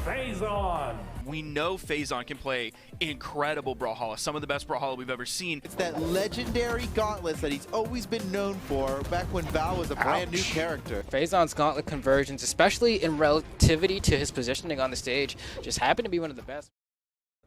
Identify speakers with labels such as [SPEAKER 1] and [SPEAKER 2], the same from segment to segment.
[SPEAKER 1] Phazon.
[SPEAKER 2] We know Phazon can play incredible Brawlhalla, some of the best Brawlhalla we've ever seen.
[SPEAKER 3] It's that legendary gauntlets that he's always been known for back when Val was a brand new character.
[SPEAKER 4] Phazon's gauntlet conversions, especially in relativity to his positioning on the stage, just happen to be one of the best.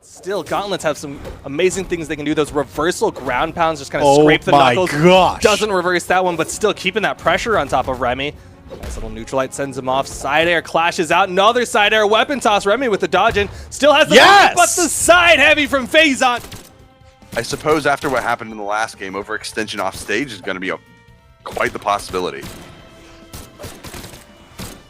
[SPEAKER 5] Still, gauntlets have some amazing things they can do. Those reversal ground pounds just kind of scrape the knuckles.
[SPEAKER 6] Oh my gosh.
[SPEAKER 5] Doesn't reverse that one, but still keeping that pressure on top of Remy. Nice little neutral light sends him off. Side air clashes out. Another side air weapon toss. Remy with the dodge in. Still has the movement, but the side heavy from Phazon.
[SPEAKER 7] I suppose after what happened in the last game, overextension off stage is going to be quite the possibility.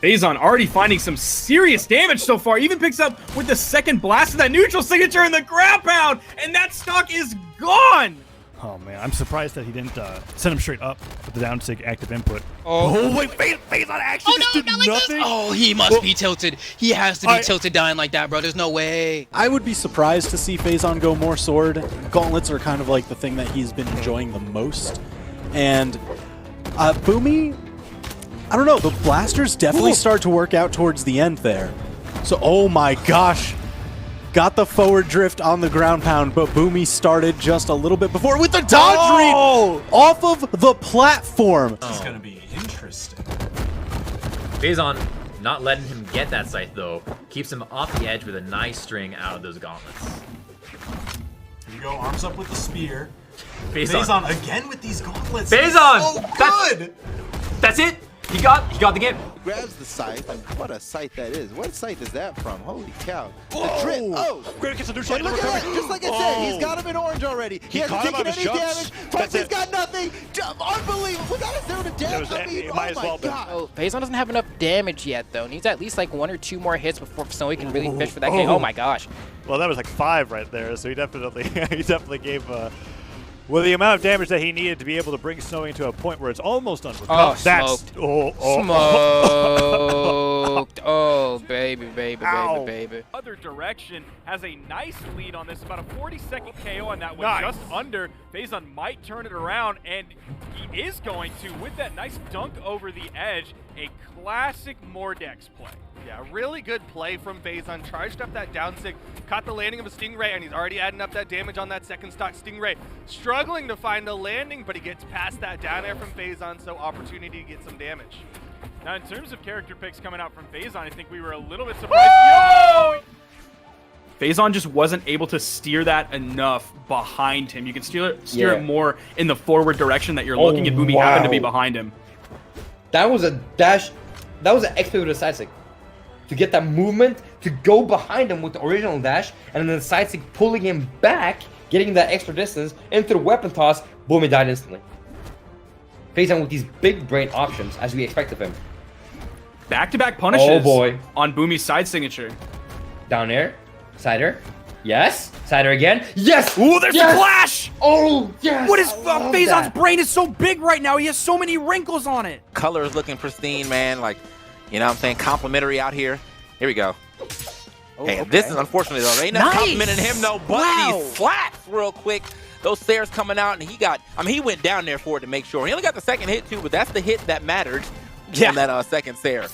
[SPEAKER 8] Phazon already finding some serious damage so far. Even picks up with the second blast of that neutral signature in the ground pound, and that stock is gone.
[SPEAKER 6] Oh man, I'm surprised that he didn't send him straight up with the down sig active input.
[SPEAKER 4] Oh,
[SPEAKER 6] wait, Phazon actually just did nothing?
[SPEAKER 4] Oh, he must be tilted. He has to be tilted dying like that, bro. There's no way.
[SPEAKER 9] I would be surprised to see Phazon go more sword. Gauntlets are kind of like the thing that he's been enjoying the most. And Boomy, I don't know, the blasters definitely start to work out towards the end there. So, oh my gosh. Got the forward drift on the ground pound, but Boomy started just a little bit before with the dodge read off of the platform.
[SPEAKER 1] This is going to be interesting. Phazon not letting him get that scythe, though. Keeps him off the edge with a nice string out of those gauntlets. Here you go, arms up with the spear. Phazon again with these gauntlets. Phazon!
[SPEAKER 3] So good!
[SPEAKER 1] That's it! He got the game.
[SPEAKER 3] Grabs the scythe, and what a scythe that is. What scythe is that from? Holy cow. The drip. Oh!
[SPEAKER 6] Great gets a neutral
[SPEAKER 3] And look at that. Just like I said, he's got him in orange already. He hasn't taken any damage. Foxy's got nothing. Unbelievable. Was that a 0 to damage? I mean, oh my god.
[SPEAKER 4] Oh, Phazon doesn't have enough damage yet, though. Needs at least like 1 or 2 more hits before Snowy can really fish for that game. Oh my gosh.
[SPEAKER 6] Well, that was like 5 right there, so he definitely gave well, the amount of damage that he needed to be able to bring Snowy into a point where it's almost unrecoverable.
[SPEAKER 4] Smoked. Smoked. Oh, baby.
[SPEAKER 8] Other direction has a nice lead on this, about a 40-second KO on that one, just under. Phazon might turn it around, and he is going to with that nice dunk over the edge. A classic Mordex play.
[SPEAKER 5] Yeah, really good play from Phazon. Charged up that down sig, caught the landing of a Stingray, and he's already adding up that damage on that second stock Stingray. Struggling to find the landing, but he gets past that down air from Phazon, so opportunity to get some damage.
[SPEAKER 8] Now, in terms of character picks coming out from Phazon, I think we were a little bit surprised. Yo! Phazon just wasn't able to steer that enough behind him. You can steer it more in the forward direction that you're looking at. Boomy happened to be behind him.
[SPEAKER 10] That was a dash. That was an XP with a side stick. To get that movement, to go behind him with the original dash, and then the side stick pulling him back, getting that extra distance into the weapon toss. Boom, he died instantly. Phazon with these big brain options, as we expect of him.
[SPEAKER 8] Back-to-back punishes.
[SPEAKER 10] Oh boy.
[SPEAKER 8] On Boomy's side signature.
[SPEAKER 10] Down air. Side air. Yes. Side air again. Yes.
[SPEAKER 8] Ooh, there's a flash.
[SPEAKER 10] Oh, yes.
[SPEAKER 8] What is Phazon's brain is so big right now. He has so many wrinkles on it.
[SPEAKER 11] Color is looking pristine, man. Like, you know what I'm saying? Complimentary out here. Here we go. Hey, this is unfortunately, though. They ain't not complimenting him, though, but these slaps real quick. Those stairs coming out, and he got, I mean, he went down there for it to make sure. He only got the second hit, too, but that's the hit that mattered on that second stair.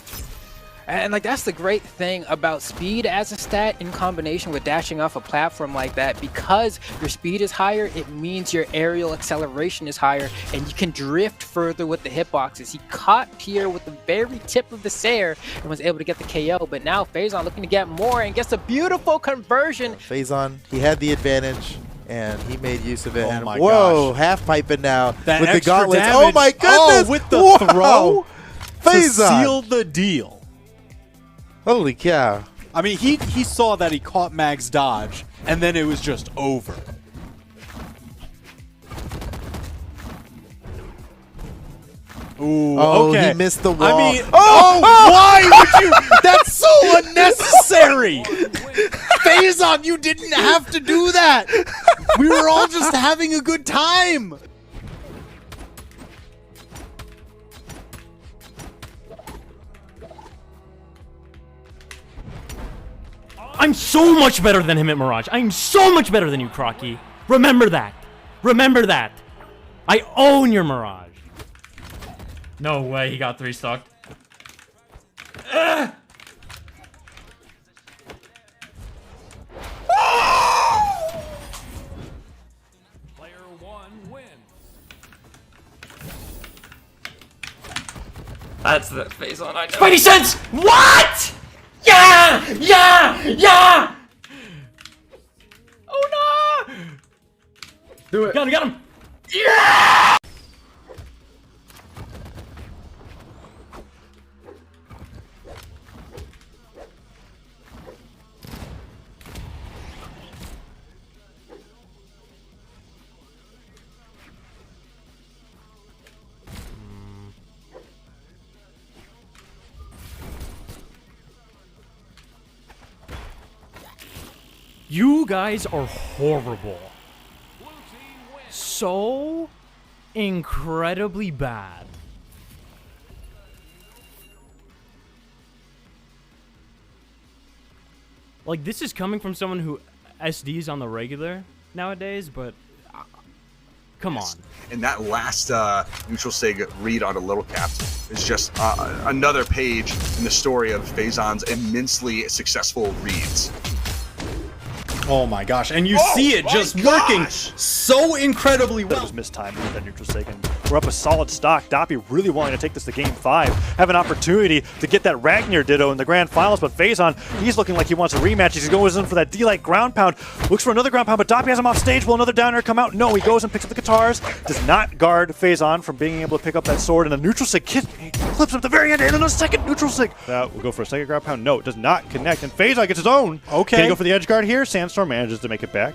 [SPEAKER 4] And like that's the great thing about speed as a stat in combination with dashing off a platform like that. Because your speed is higher, it means your aerial acceleration is higher, and you can drift further with the hitboxes. He caught Pierre with the very tip of the stair and was able to get the KO. But now Phazon looking to get more and gets a beautiful conversion.
[SPEAKER 3] Phazon, he had the advantage, and he made use of it.
[SPEAKER 9] Oh
[SPEAKER 3] and
[SPEAKER 9] my
[SPEAKER 3] whoa,
[SPEAKER 9] gosh.
[SPEAKER 3] half piping now
[SPEAKER 9] That
[SPEAKER 3] with the
[SPEAKER 9] extra
[SPEAKER 3] gauntlets.
[SPEAKER 9] damage.
[SPEAKER 3] Oh my goodness!
[SPEAKER 9] Oh, with the throw to
[SPEAKER 3] Phazon
[SPEAKER 9] seal the deal.
[SPEAKER 3] Holy cow.
[SPEAKER 9] I mean, he saw that he caught Mag's dodge, and then it was just over. Ooh,
[SPEAKER 3] Oh,
[SPEAKER 9] okay.
[SPEAKER 3] he missed the wall.
[SPEAKER 9] I mean, why would you? That's so unnecessary. Phazon, you didn't have to do that. We were all just having a good time.
[SPEAKER 12] I'm so much better than him at Mirage. I'm so much better than you, Crocky. Remember that. Remember that. I own your Mirage. No way he got 3 stocked.
[SPEAKER 13] That's the Phazon I know. Spidey sense! What? Yeah! Yeah! Yeah! Oh no! Do it.
[SPEAKER 12] Got him!
[SPEAKER 13] Yeah!
[SPEAKER 12] You guys are horrible. So incredibly bad. Like, this is coming from someone who SDs on the regular nowadays, but come on.
[SPEAKER 14] And that last neutral sig read on a little cap is just another page in the story of Phazon's immensely successful reads.
[SPEAKER 9] Oh my gosh, and you see it just working so incredibly well.
[SPEAKER 6] That was mistimed with that neutral sig, and we're up a solid stock. Doppy really wanting to take this to game 5, have an opportunity to get that Ragnar Ditto in the grand finals, but Phazon, he's looking like he wants a rematch. He's going in for that D-like ground pound, looks for another ground pound, but Doppy has him off stage. Will another down air come out? No, he goes and picks up the guitars, does not guard Phazon from being able to pick up that sword, and a neutral sig clips him at the very end, and then a second neutral sig. We'll go for a second ground pound. No, it does not connect, and Phazon gets his own. Okay. Can he go for the edge guard here? Sandstorm manages to make it back.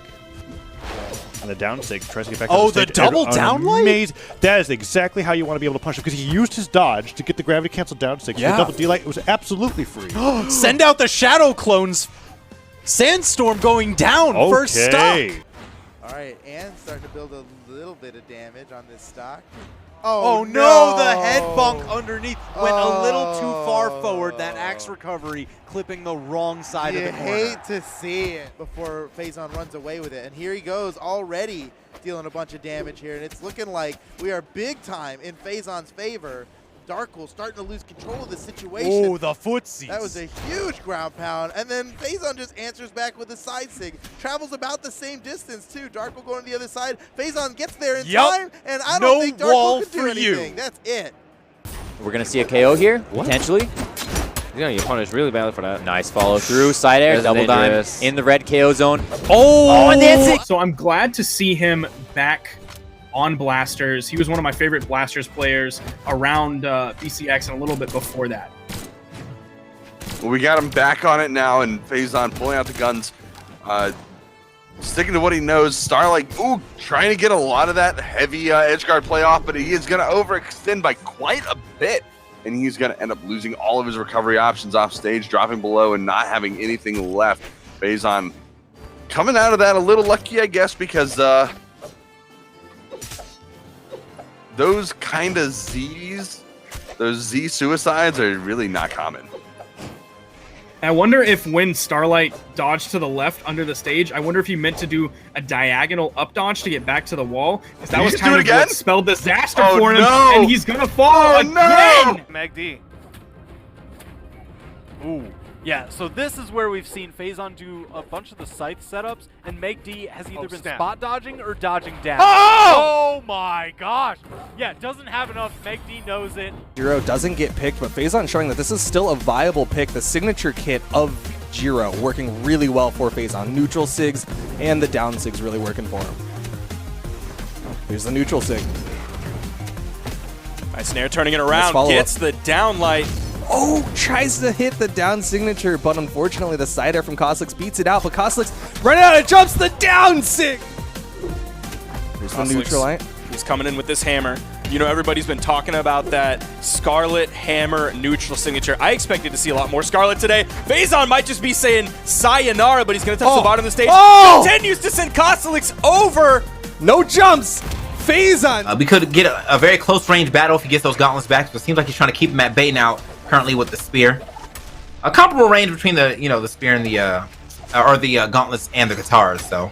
[SPEAKER 6] And the down sig tries to get back on the stage.
[SPEAKER 9] The double down light?
[SPEAKER 6] That is exactly how you want to be able to punch him, because he used his dodge to get the gravity cancel down sig. So the double D light was absolutely free.
[SPEAKER 9] Send out the shadow clones. Sandstorm going down. First stock.
[SPEAKER 3] Alright, and starting to build a little bit of damage on this stock.
[SPEAKER 9] Oh no, the head bunk underneath went a little too far forward. That axe recovery clipping the wrong side of the corner.
[SPEAKER 3] You hate to see it before Phazon runs away with it. And here he goes, already dealing a bunch of damage here. And it's looking like we are big time in Phazon's favor. Darkle starting to lose control of the situation.
[SPEAKER 9] Oh, the footsies.
[SPEAKER 3] That was a huge ground pound. And then Phazon just answers back with a side sig. Travels about the same distance, too. Darkle going to the other side. Phazon gets there in time, and I don't think Darkle can do anything. That's it.
[SPEAKER 13] We're going to see a KO here, potentially.
[SPEAKER 11] Yeah, you punish really badly for that.
[SPEAKER 13] Nice follow through, side air, double
[SPEAKER 11] dangerous.
[SPEAKER 13] dime in the red KO zone. Oh, and dancing!
[SPEAKER 8] So I'm glad to see him back on Blasters. He was one of my favorite Blasters players around BCX and a little bit before that.
[SPEAKER 7] Well, we got him back on it now, and Phazon pulling out the guns, sticking to what he knows. Starlight, trying to get a lot of that heavy edgeguard play off, but he is going to overextend by quite a bit, and he's going to end up losing all of his recovery options off stage, dropping below and not having anything left. Phazon coming out of that a little lucky, I guess, because those kind of Z's, those Z suicides are really not common.
[SPEAKER 8] I wonder if when Starlight dodged to the left under the stage, I wonder if he meant to do a diagonal up dodge to get back to the wall, because that was kind of what spelled disaster for him, and he's gonna fall again!
[SPEAKER 5] Meg D. Ooh. Yeah, so this is where we've seen Phazon do a bunch of the scythe setups, and Meg D has either been spot dodging or dodging down. Oh my gosh! Yeah, doesn't have enough. Meg D knows it.
[SPEAKER 15] Jiro doesn't get picked, but Phazon showing that this is still a viable pick. The signature kit of Jiro working really well for Phazon. Neutral sigs and the down sigs really working for him. Here's the neutral sig.
[SPEAKER 16] Nice snare, turning it around, gets the down light.
[SPEAKER 15] Oh, tries to hit the down signature, but unfortunately the side air from Koslix beats it out, but Koslix running out and jumps the down sig! Here's the neutral light.
[SPEAKER 16] He's coming in with this hammer. You know, everybody's been talking about that Scarlet Hammer neutral signature. I expected to see a lot more Scarlet today. Phazon might just be saying sayonara, but he's going to touch the bottom of the stage. Continues to send Koslix over.
[SPEAKER 15] No jumps. Phazon.
[SPEAKER 11] We could get a very close range battle if he gets those gauntlets back, but it seems like he's trying to keep him at bay now, currently with the spear. A comparable range between the, the spear and the, gauntlets and the guitars, so.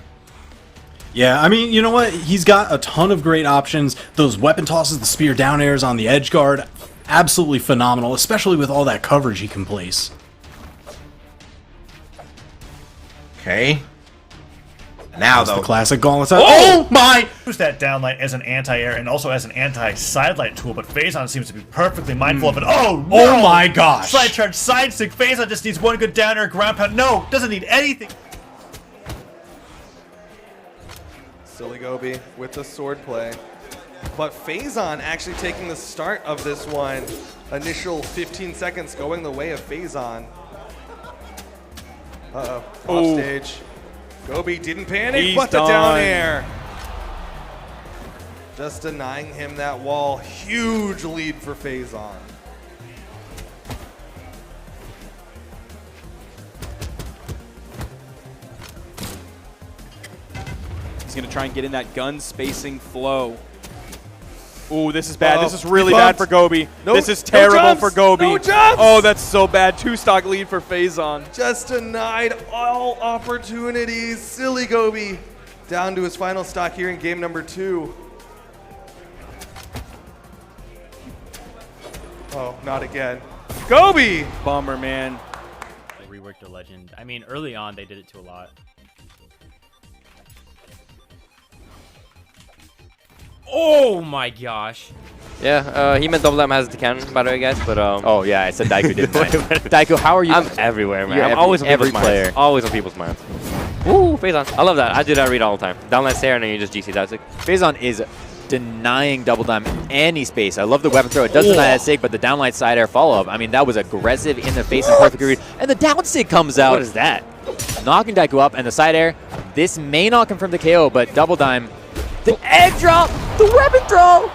[SPEAKER 9] Yeah, I mean, you know what? He's got a ton of great options. Those weapon tosses, the spear down airs on the edge guard, absolutely phenomenal, especially with all that coverage he can place.
[SPEAKER 11] Okay. Now,
[SPEAKER 9] That's
[SPEAKER 11] though.
[SPEAKER 9] the classic gauntlet.
[SPEAKER 6] Oh my! Use that downlight as an anti-air and also as an anti-sidelight tool, but Phazon seems to be perfectly mindful of it. Oh no!
[SPEAKER 9] Oh my gosh!
[SPEAKER 6] Side charge, side stick. Phazon just needs one good down air, ground pound. No, doesn't need anything.
[SPEAKER 15] Silly Gobi with the sword play. But Phazon actually taking the start of this one. Initial 15 seconds going the way of Phazon. Uh-oh, off stage. Gobi didn't panic,
[SPEAKER 16] He's
[SPEAKER 15] but the
[SPEAKER 16] done.
[SPEAKER 15] down air. Just denying him that wall. Huge lead for Phazon.
[SPEAKER 16] He's going to try and get in that gun spacing flow. Ooh, this is bad.
[SPEAKER 15] Uh-oh.
[SPEAKER 16] This is really
[SPEAKER 15] He
[SPEAKER 16] bad
[SPEAKER 15] bumped.
[SPEAKER 16] for Gobi.
[SPEAKER 15] No-
[SPEAKER 16] this is
[SPEAKER 15] no
[SPEAKER 16] terrible
[SPEAKER 15] jumps.
[SPEAKER 16] for Gobi.
[SPEAKER 15] No jumps.
[SPEAKER 16] Oh, that's so bad. 2-stock lead for Phazon.
[SPEAKER 15] Just denied all opportunities. Silly Gobi down to his final stock here in game number 2. Oh, not again. Gobi!
[SPEAKER 16] Bummer, man.
[SPEAKER 12] They reworked their legend. I mean, early on, they did it to a lot. Oh my gosh.
[SPEAKER 17] Yeah, he meant Double Dime has the cannon, by the way, guys. But
[SPEAKER 18] Oh yeah, I said Daiku didn't I? Daiku, how are you?
[SPEAKER 17] I'm everywhere, man.
[SPEAKER 18] You're
[SPEAKER 17] I'm
[SPEAKER 18] always on
[SPEAKER 17] every
[SPEAKER 18] people's
[SPEAKER 17] player.
[SPEAKER 18] minds.
[SPEAKER 17] Always on people's minds. Woo, Phazon. I love that. I do that read all the time. Downline Sarah, and then you just GC that.
[SPEAKER 18] Phazon is denying Double Dime any space. I love the weapon throw. It does deny that sig, but the downlight side air follow-up, I mean, that was aggressive in the face and perfect read. And the down sig comes out.
[SPEAKER 17] What is that?
[SPEAKER 18] Knocking Daiku up, and the side air. This may not confirm the KO, but Double Dime, the egg drop, the weapon throw.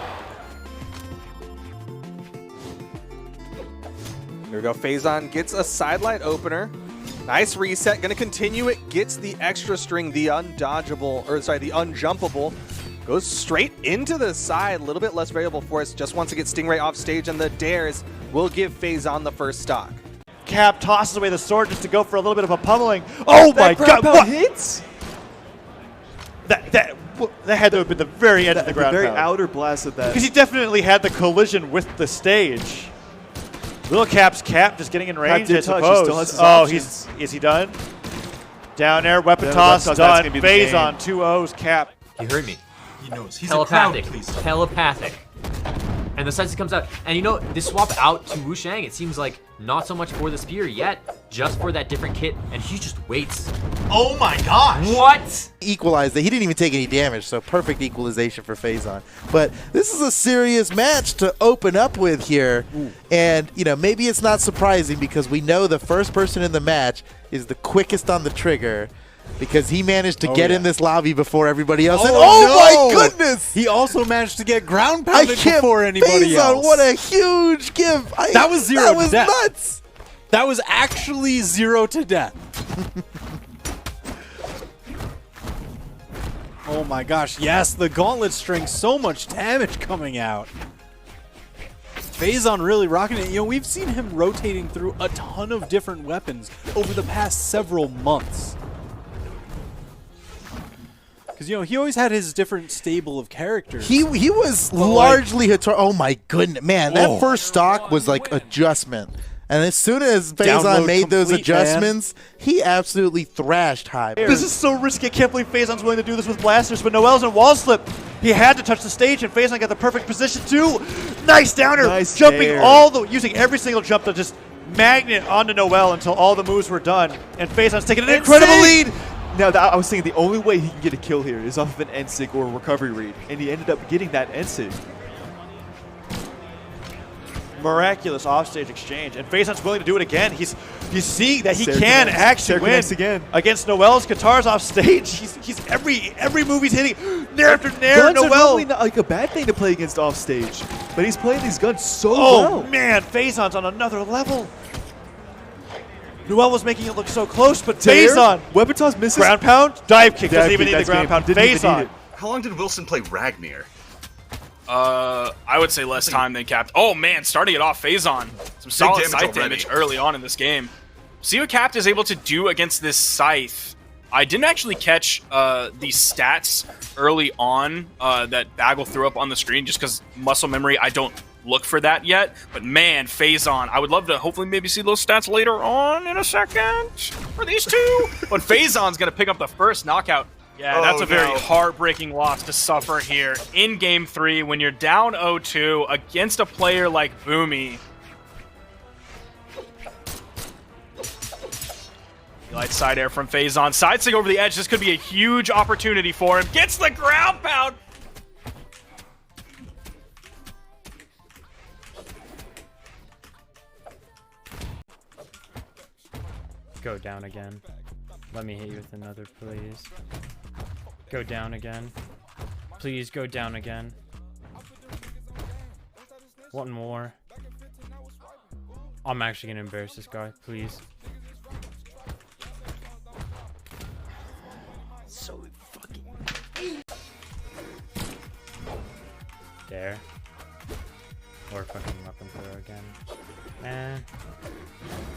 [SPEAKER 15] Here we go. Phazon gets a sidelight opener. Nice reset. Going to continue it. Gets the extra string, the undodgeable, or sorry, the unjumpable. Goes straight into the side. A little bit less variable for us. Just wants to get Stingray off stage, and the dares will give Phazon the first stock.
[SPEAKER 6] Cap tosses away the sword just to go for a little bit of a pummeling. Oh my god! What hits? That had to have been the very end of the ground
[SPEAKER 19] very
[SPEAKER 6] pound.
[SPEAKER 19] outer blast of that.
[SPEAKER 6] Because he definitely had the collision with the stage. Little Cap's cap just getting in range, I suppose. Oh, is he done? Down air, weapon toss, done. Phazon, 2-0's Cap.
[SPEAKER 1] He heard me.
[SPEAKER 19] He knows. He's
[SPEAKER 1] Telepathic.
[SPEAKER 19] a crowd pleaser.
[SPEAKER 1] Telepathic. And the side comes out. And you know, this swap out to Wu Shang, it seems like not so much for the spear yet, just for that different kit. And he just waits.
[SPEAKER 19] Oh my gosh!
[SPEAKER 1] What?
[SPEAKER 3] Equalized it. He didn't even take any damage, so perfect equalization for Phazon. But this is a serious match to open up with here. And, you know, maybe it's not surprising because we know the first person in the match is the quickest on the trigger because he managed to get in this lobby before everybody else. And oh my goodness!
[SPEAKER 9] He also managed to get ground pounded before anybody
[SPEAKER 3] Phazon,
[SPEAKER 9] else.
[SPEAKER 3] what a huge give!
[SPEAKER 9] That was 0
[SPEAKER 3] that
[SPEAKER 9] to
[SPEAKER 3] was
[SPEAKER 9] death.
[SPEAKER 3] nuts!
[SPEAKER 9] That was actually 0 to death. Oh my gosh, yes, the gauntlet string, so much damage coming out. Phazon really rocking it. You know, we've seen him rotating through a ton of different weapons over the past several months. Because, you know, he always had his different stable of characters.
[SPEAKER 3] He was largely Hatar. Oh my goodness, man! That first stock was like adjustment, and as soon as Phazon made those adjustments, he absolutely thrashed high.
[SPEAKER 6] This is so risky. I can't believe Phazon's willing to do this with blasters, but Noel's in wall slip. He had to touch the stage, and Phazon got the perfect position too. Nice downer, jumping using every single jump to just magnet onto Noel until all the moves were done, and Phazon's taking an incredible lead.
[SPEAKER 19] Now, I was thinking the only way he can get a kill here is off of an N-Sig or a recovery read, and he ended up getting that N-Sig.
[SPEAKER 6] Miraculous offstage exchange, and Phazon's willing to do it again. He's seeing that he can actually win
[SPEAKER 19] again
[SPEAKER 6] against Noel's guitars off stage. He's every move he's hitting, nair after nair.
[SPEAKER 19] Guns are
[SPEAKER 6] Noel,
[SPEAKER 19] normally not like a bad thing to play against off stage, but he's playing these guns so well.
[SPEAKER 6] Man, Phazon's on another level. Noel was making it look so close, but Phazon.
[SPEAKER 19] Weapon toss misses.
[SPEAKER 6] Ground pound, dive kick. Doesn't even need the ground pound. Phazon.
[SPEAKER 14] How long did Wilson play Ragnar?
[SPEAKER 16] I would say less time than Capt. Oh man, starting it off, Phazon. Some solid
[SPEAKER 14] damage
[SPEAKER 16] scythe
[SPEAKER 14] already.
[SPEAKER 16] damage early on in this game. See what Capt is able to do against this scythe. I didn't actually catch the stats early on that Bagel threw up on the screen just because muscle memory, I don't look for that yet. But man, Phazon, I would love to hopefully maybe see those stats later on in a second for these two. But Phazon's going to pick up the first knockout
[SPEAKER 8] Yeah, that's a very heartbreaking loss to suffer here in Game 3 when you're down 0-2 against a player like Boomy. Light side air from Phazon. Side sig over the edge. This could be a huge opportunity for him. Gets the ground pound.
[SPEAKER 12] Go down again. Let me hit you with another, please. Go down again. Please go down again. One more. I'm actually gonna embarrass this guy, please. So fucking... There. Or fucking weapon throw again. And...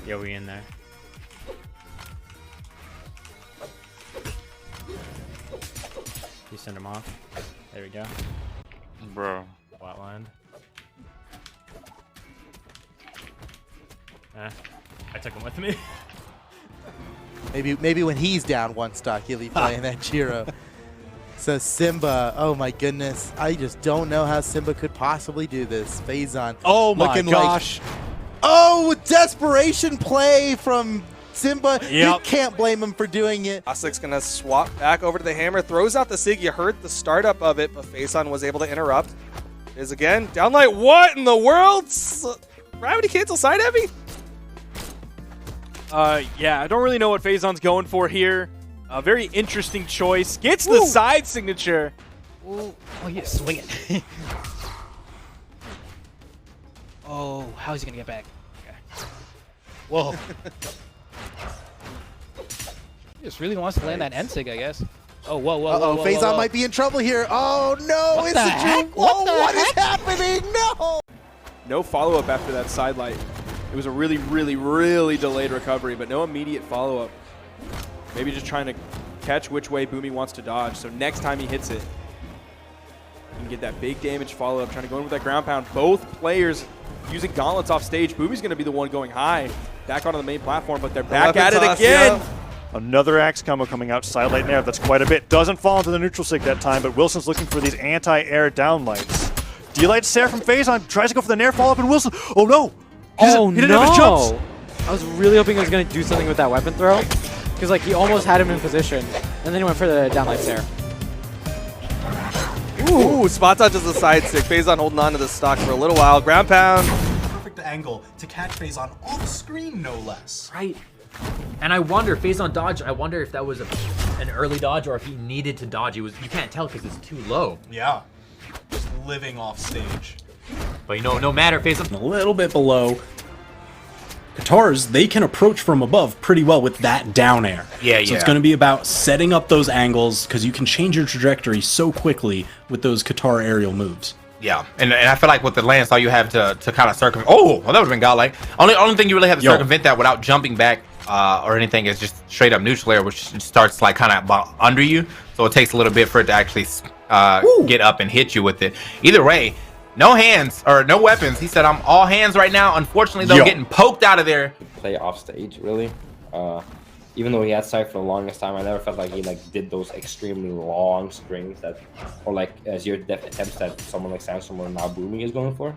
[SPEAKER 12] yeah, we in there. You send him off. There we go.
[SPEAKER 11] Bro.
[SPEAKER 12] Flatlined. I took him with me.
[SPEAKER 3] Maybe when he's down one stock, he'll be playing that Jiro. So Simba, oh my goodness. I just don't know how Simba could possibly do this. Phazon.
[SPEAKER 9] Oh my
[SPEAKER 3] looking
[SPEAKER 9] gosh.
[SPEAKER 3] Like, oh, desperation play from Simba.
[SPEAKER 15] Yep.
[SPEAKER 3] You can't blame him for doing it.
[SPEAKER 15] Classic's gonna swap back over to the hammer, throws out the Sig. You heard the startup of it, but Phazon was able to interrupt. Is again downlight. What in the world? Gravity cancel side heavy?
[SPEAKER 8] Yeah, I don't really know what Phazon's going for here. A very interesting choice. Gets the side signature.
[SPEAKER 4] Ooh. Oh, yeah, swing it. Oh, how is he gonna get back? Okay. Whoa. He just really wants to land that N-Sig, I guess. Oh, whoa, whoa, whoa, whoa,
[SPEAKER 3] Phazon
[SPEAKER 4] whoa.
[SPEAKER 3] might be in trouble here. Oh, no.
[SPEAKER 4] What the heck?
[SPEAKER 3] Whoa, what is happening? No.
[SPEAKER 16] No follow-up after that side light. It was a really, really, really delayed recovery, but no immediate follow-up. Maybe just trying to catch which way Boomy wants to dodge, so next time he hits it, he can get that big damage follow-up, trying to go in with that ground pound. Both players using gauntlets off stage. Boomy's going to be the one going high, back onto the main platform, but they're back at it again.
[SPEAKER 6] Another axe combo coming out, side light Nerf. That's quite a bit. Doesn't fall into the neutral sig that time, but Wilson's looking for these anti-air downlights. D-light stare from Phazon, tries to go for the Nerf follow-up, and Wilson, oh no! He didn't have his jumps.
[SPEAKER 18] I was really hoping he was going to do something with that weapon throw. Because like he almost had him in position. And then he went for the downlight stare.
[SPEAKER 15] Ooh, spot touches the side stick. Phazon holding on to the stock for a little while. Ground pound.
[SPEAKER 9] Perfect angle to catch Phazon off screen, no less.
[SPEAKER 1] Right. And I wonder, Phazon dodge, I wonder if that was an early dodge or if he needed to dodge. You can't tell because it's too low.
[SPEAKER 9] Yeah. Just living off stage.
[SPEAKER 1] But you know, no matter, Phazon.
[SPEAKER 9] A little bit below. Katars, they can approach from above pretty well with that down air.
[SPEAKER 11] Yeah,
[SPEAKER 9] So it's going to be about setting up those angles because you can change your trajectory so quickly with those Katar aerial moves.
[SPEAKER 11] Yeah, and I feel like with the lance, all you have to kind of circumvent. Oh, well, that would have been godlike. Only thing you really have to circumvent that without jumping back or anything is just straight up neutral air, which starts like kind of under you. So it takes a little bit for it to actually get up and hit you with it. Either way, no hands or no weapons. He said, I'm all hands right now. Unfortunately, though, getting poked out of there.
[SPEAKER 10] Play off stage, really. Even though he had sight for the longest time, I never felt like he did those extremely long strings that, or like zero depth attempts that someone like Sandstorm or now Boomy is going for.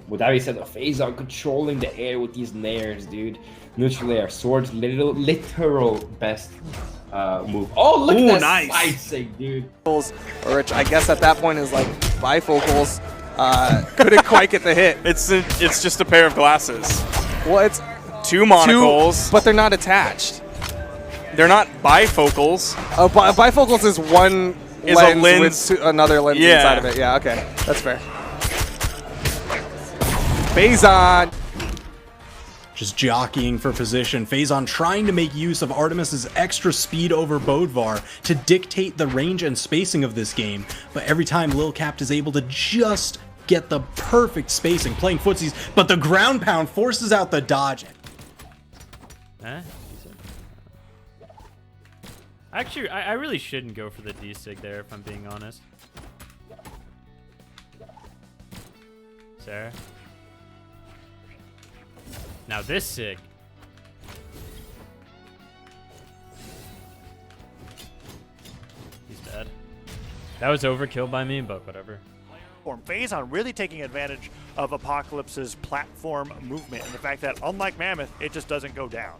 [SPEAKER 10] With that being said, the Phazon controlling the air with these nairs, dude. Neutral air, Sword's literal best move. Oh, look at that side sig, dude.
[SPEAKER 15] Which I guess at that point is like bifocals. Couldn't quite get the hit.
[SPEAKER 16] It's just a pair of glasses.
[SPEAKER 15] Well, it's
[SPEAKER 16] two monocles,
[SPEAKER 15] but they're not attached.
[SPEAKER 16] They're not bifocals.
[SPEAKER 15] Oh, bifocals is one
[SPEAKER 16] is
[SPEAKER 15] lens,
[SPEAKER 16] a lens
[SPEAKER 15] with another lens inside of it. Yeah, okay, that's fair. Phazon.
[SPEAKER 9] Just jockeying for position. Phazon trying to make use of Artemis's extra speed over Bodvar to dictate the range and spacing of this game. But every time Lil Capt is able to just get the perfect spacing, playing footsies, but the ground pound forces out the dodge.
[SPEAKER 12] Actually, I really shouldn't go for the D-Sig there, if I'm being honest. Sarah? Now this Sig. That was overkill by me, but whatever.
[SPEAKER 6] Phazon really taking advantage of Apocalypse's platform movement and the fact that, unlike Mammoth, it just doesn't go down.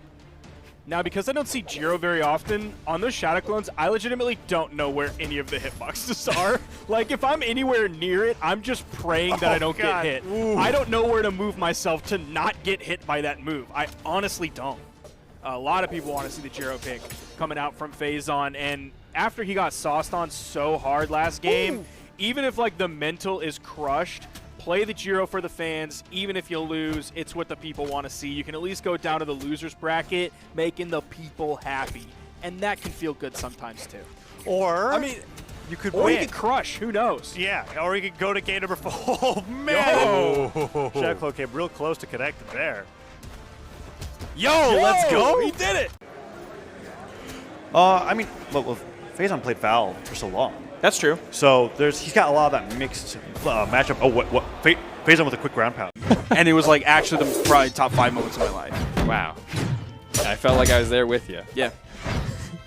[SPEAKER 8] Now, because I don't see Jiro very often, on those Shadow Clones, I legitimately don't know where any of the hitboxes are. Like, if I'm anywhere near it, I'm just praying that I don't get hit.
[SPEAKER 6] Ooh.
[SPEAKER 8] I don't know where to move myself to not get hit by that move. I honestly don't. A lot of people want to see the Jiro pick coming out from Phazon, and after he got sauced on so hard last game, even if, like, the mental is crushed, play the Jiro for the fans. Even if you lose, it's what the people want to see. You can at least go down to the losers bracket, making the people happy. And that can feel good sometimes, too.
[SPEAKER 6] Or,
[SPEAKER 8] I mean,
[SPEAKER 6] you could
[SPEAKER 8] or
[SPEAKER 6] win.
[SPEAKER 8] you could crush. Who knows?
[SPEAKER 6] Yeah, or you could go to game number 4. Oh, man! Shadow Clone came real close to connecting there. Yo, let's go!
[SPEAKER 8] He did it!
[SPEAKER 6] I mean, well, Phazon played foul for so long.
[SPEAKER 16] That's true.
[SPEAKER 6] So he's got a lot of that mixed matchup. Oh, what? Phazon with a quick ground pound.
[SPEAKER 16] And it was like actually the probably top 5 moments of my life.
[SPEAKER 17] Wow. I felt like I was there with you.
[SPEAKER 16] Yeah.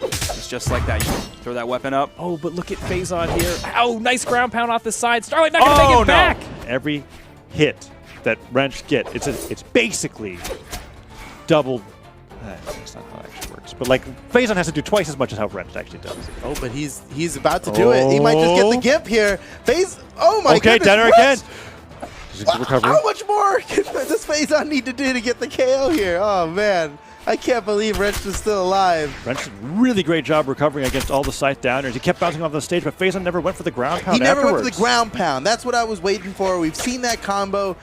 [SPEAKER 16] It's just like that. You throw that weapon up.
[SPEAKER 12] Oh, but look at Phazon here. Oh, nice ground pound off the side. Starlight not going to make it back.
[SPEAKER 6] Every hit that Wrench get, it's basically double. That's not how it actually works. But like Phazon has to do twice as much as how Wrench actually does.
[SPEAKER 3] Oh, but he's about to do it. He might just get the Gimp here. Oh my
[SPEAKER 6] okay,
[SPEAKER 3] goodness.
[SPEAKER 6] Denner again.
[SPEAKER 3] How much more does Phazon need to do to get the KO here? Oh man, I can't believe Wrench is still alive.
[SPEAKER 6] Wrench did a really great job recovering against all the scythe downers. He kept bouncing off the stage, but Phazon never went for the ground pound.
[SPEAKER 3] He never
[SPEAKER 6] afterwards.
[SPEAKER 3] went for the ground pound. That's what I was waiting for. We've seen that combo.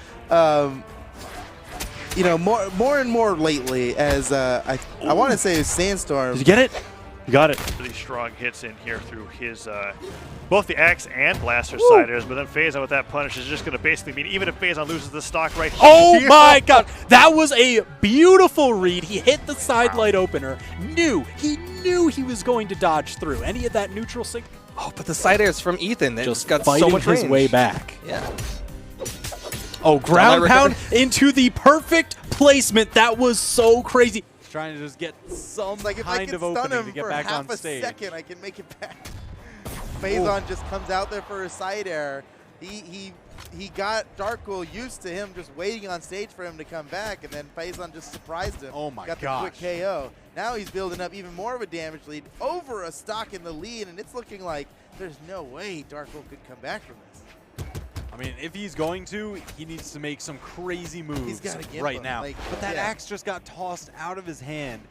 [SPEAKER 3] You know, more and more lately as I want to say it's Sandstorm.
[SPEAKER 6] Did you get it? You got it. Really strong hits in here through his both the Axe and Blaster siders, but then Phazon with that punish is just going to basically mean even if Phazon loses the stock right
[SPEAKER 9] Oh
[SPEAKER 6] here.
[SPEAKER 9] my god, that was a beautiful read. He hit the side light opener, he knew he was going to dodge through any of that neutral signal.
[SPEAKER 15] Oh, but the side airs from Ethan, they
[SPEAKER 9] Just
[SPEAKER 15] got
[SPEAKER 9] fighting
[SPEAKER 15] so much
[SPEAKER 9] his
[SPEAKER 15] range.
[SPEAKER 9] way back.
[SPEAKER 15] Yeah.
[SPEAKER 9] Oh, ground pound into the perfect placement. That was so crazy. Trying to just get some
[SPEAKER 3] Like if I
[SPEAKER 9] kind
[SPEAKER 3] can
[SPEAKER 9] of
[SPEAKER 3] stun
[SPEAKER 9] opening
[SPEAKER 3] him
[SPEAKER 9] to get
[SPEAKER 3] for
[SPEAKER 9] back
[SPEAKER 3] half
[SPEAKER 9] on
[SPEAKER 3] a
[SPEAKER 9] stage.
[SPEAKER 3] second, I can make it back. Phazon just comes out there for a side air. He got Darkwool used to him just waiting on stage for him to come back, and then Phazon just surprised him.
[SPEAKER 9] Oh my
[SPEAKER 3] got the quick KO. Now he's building up even more of a damage lead over a stock in the lead, and it's looking like there's no way Darkwool could come back from this.
[SPEAKER 9] I mean, if he's going to, he needs to make some crazy moves right now.
[SPEAKER 3] Like,
[SPEAKER 9] but that axe just got tossed out of his hand.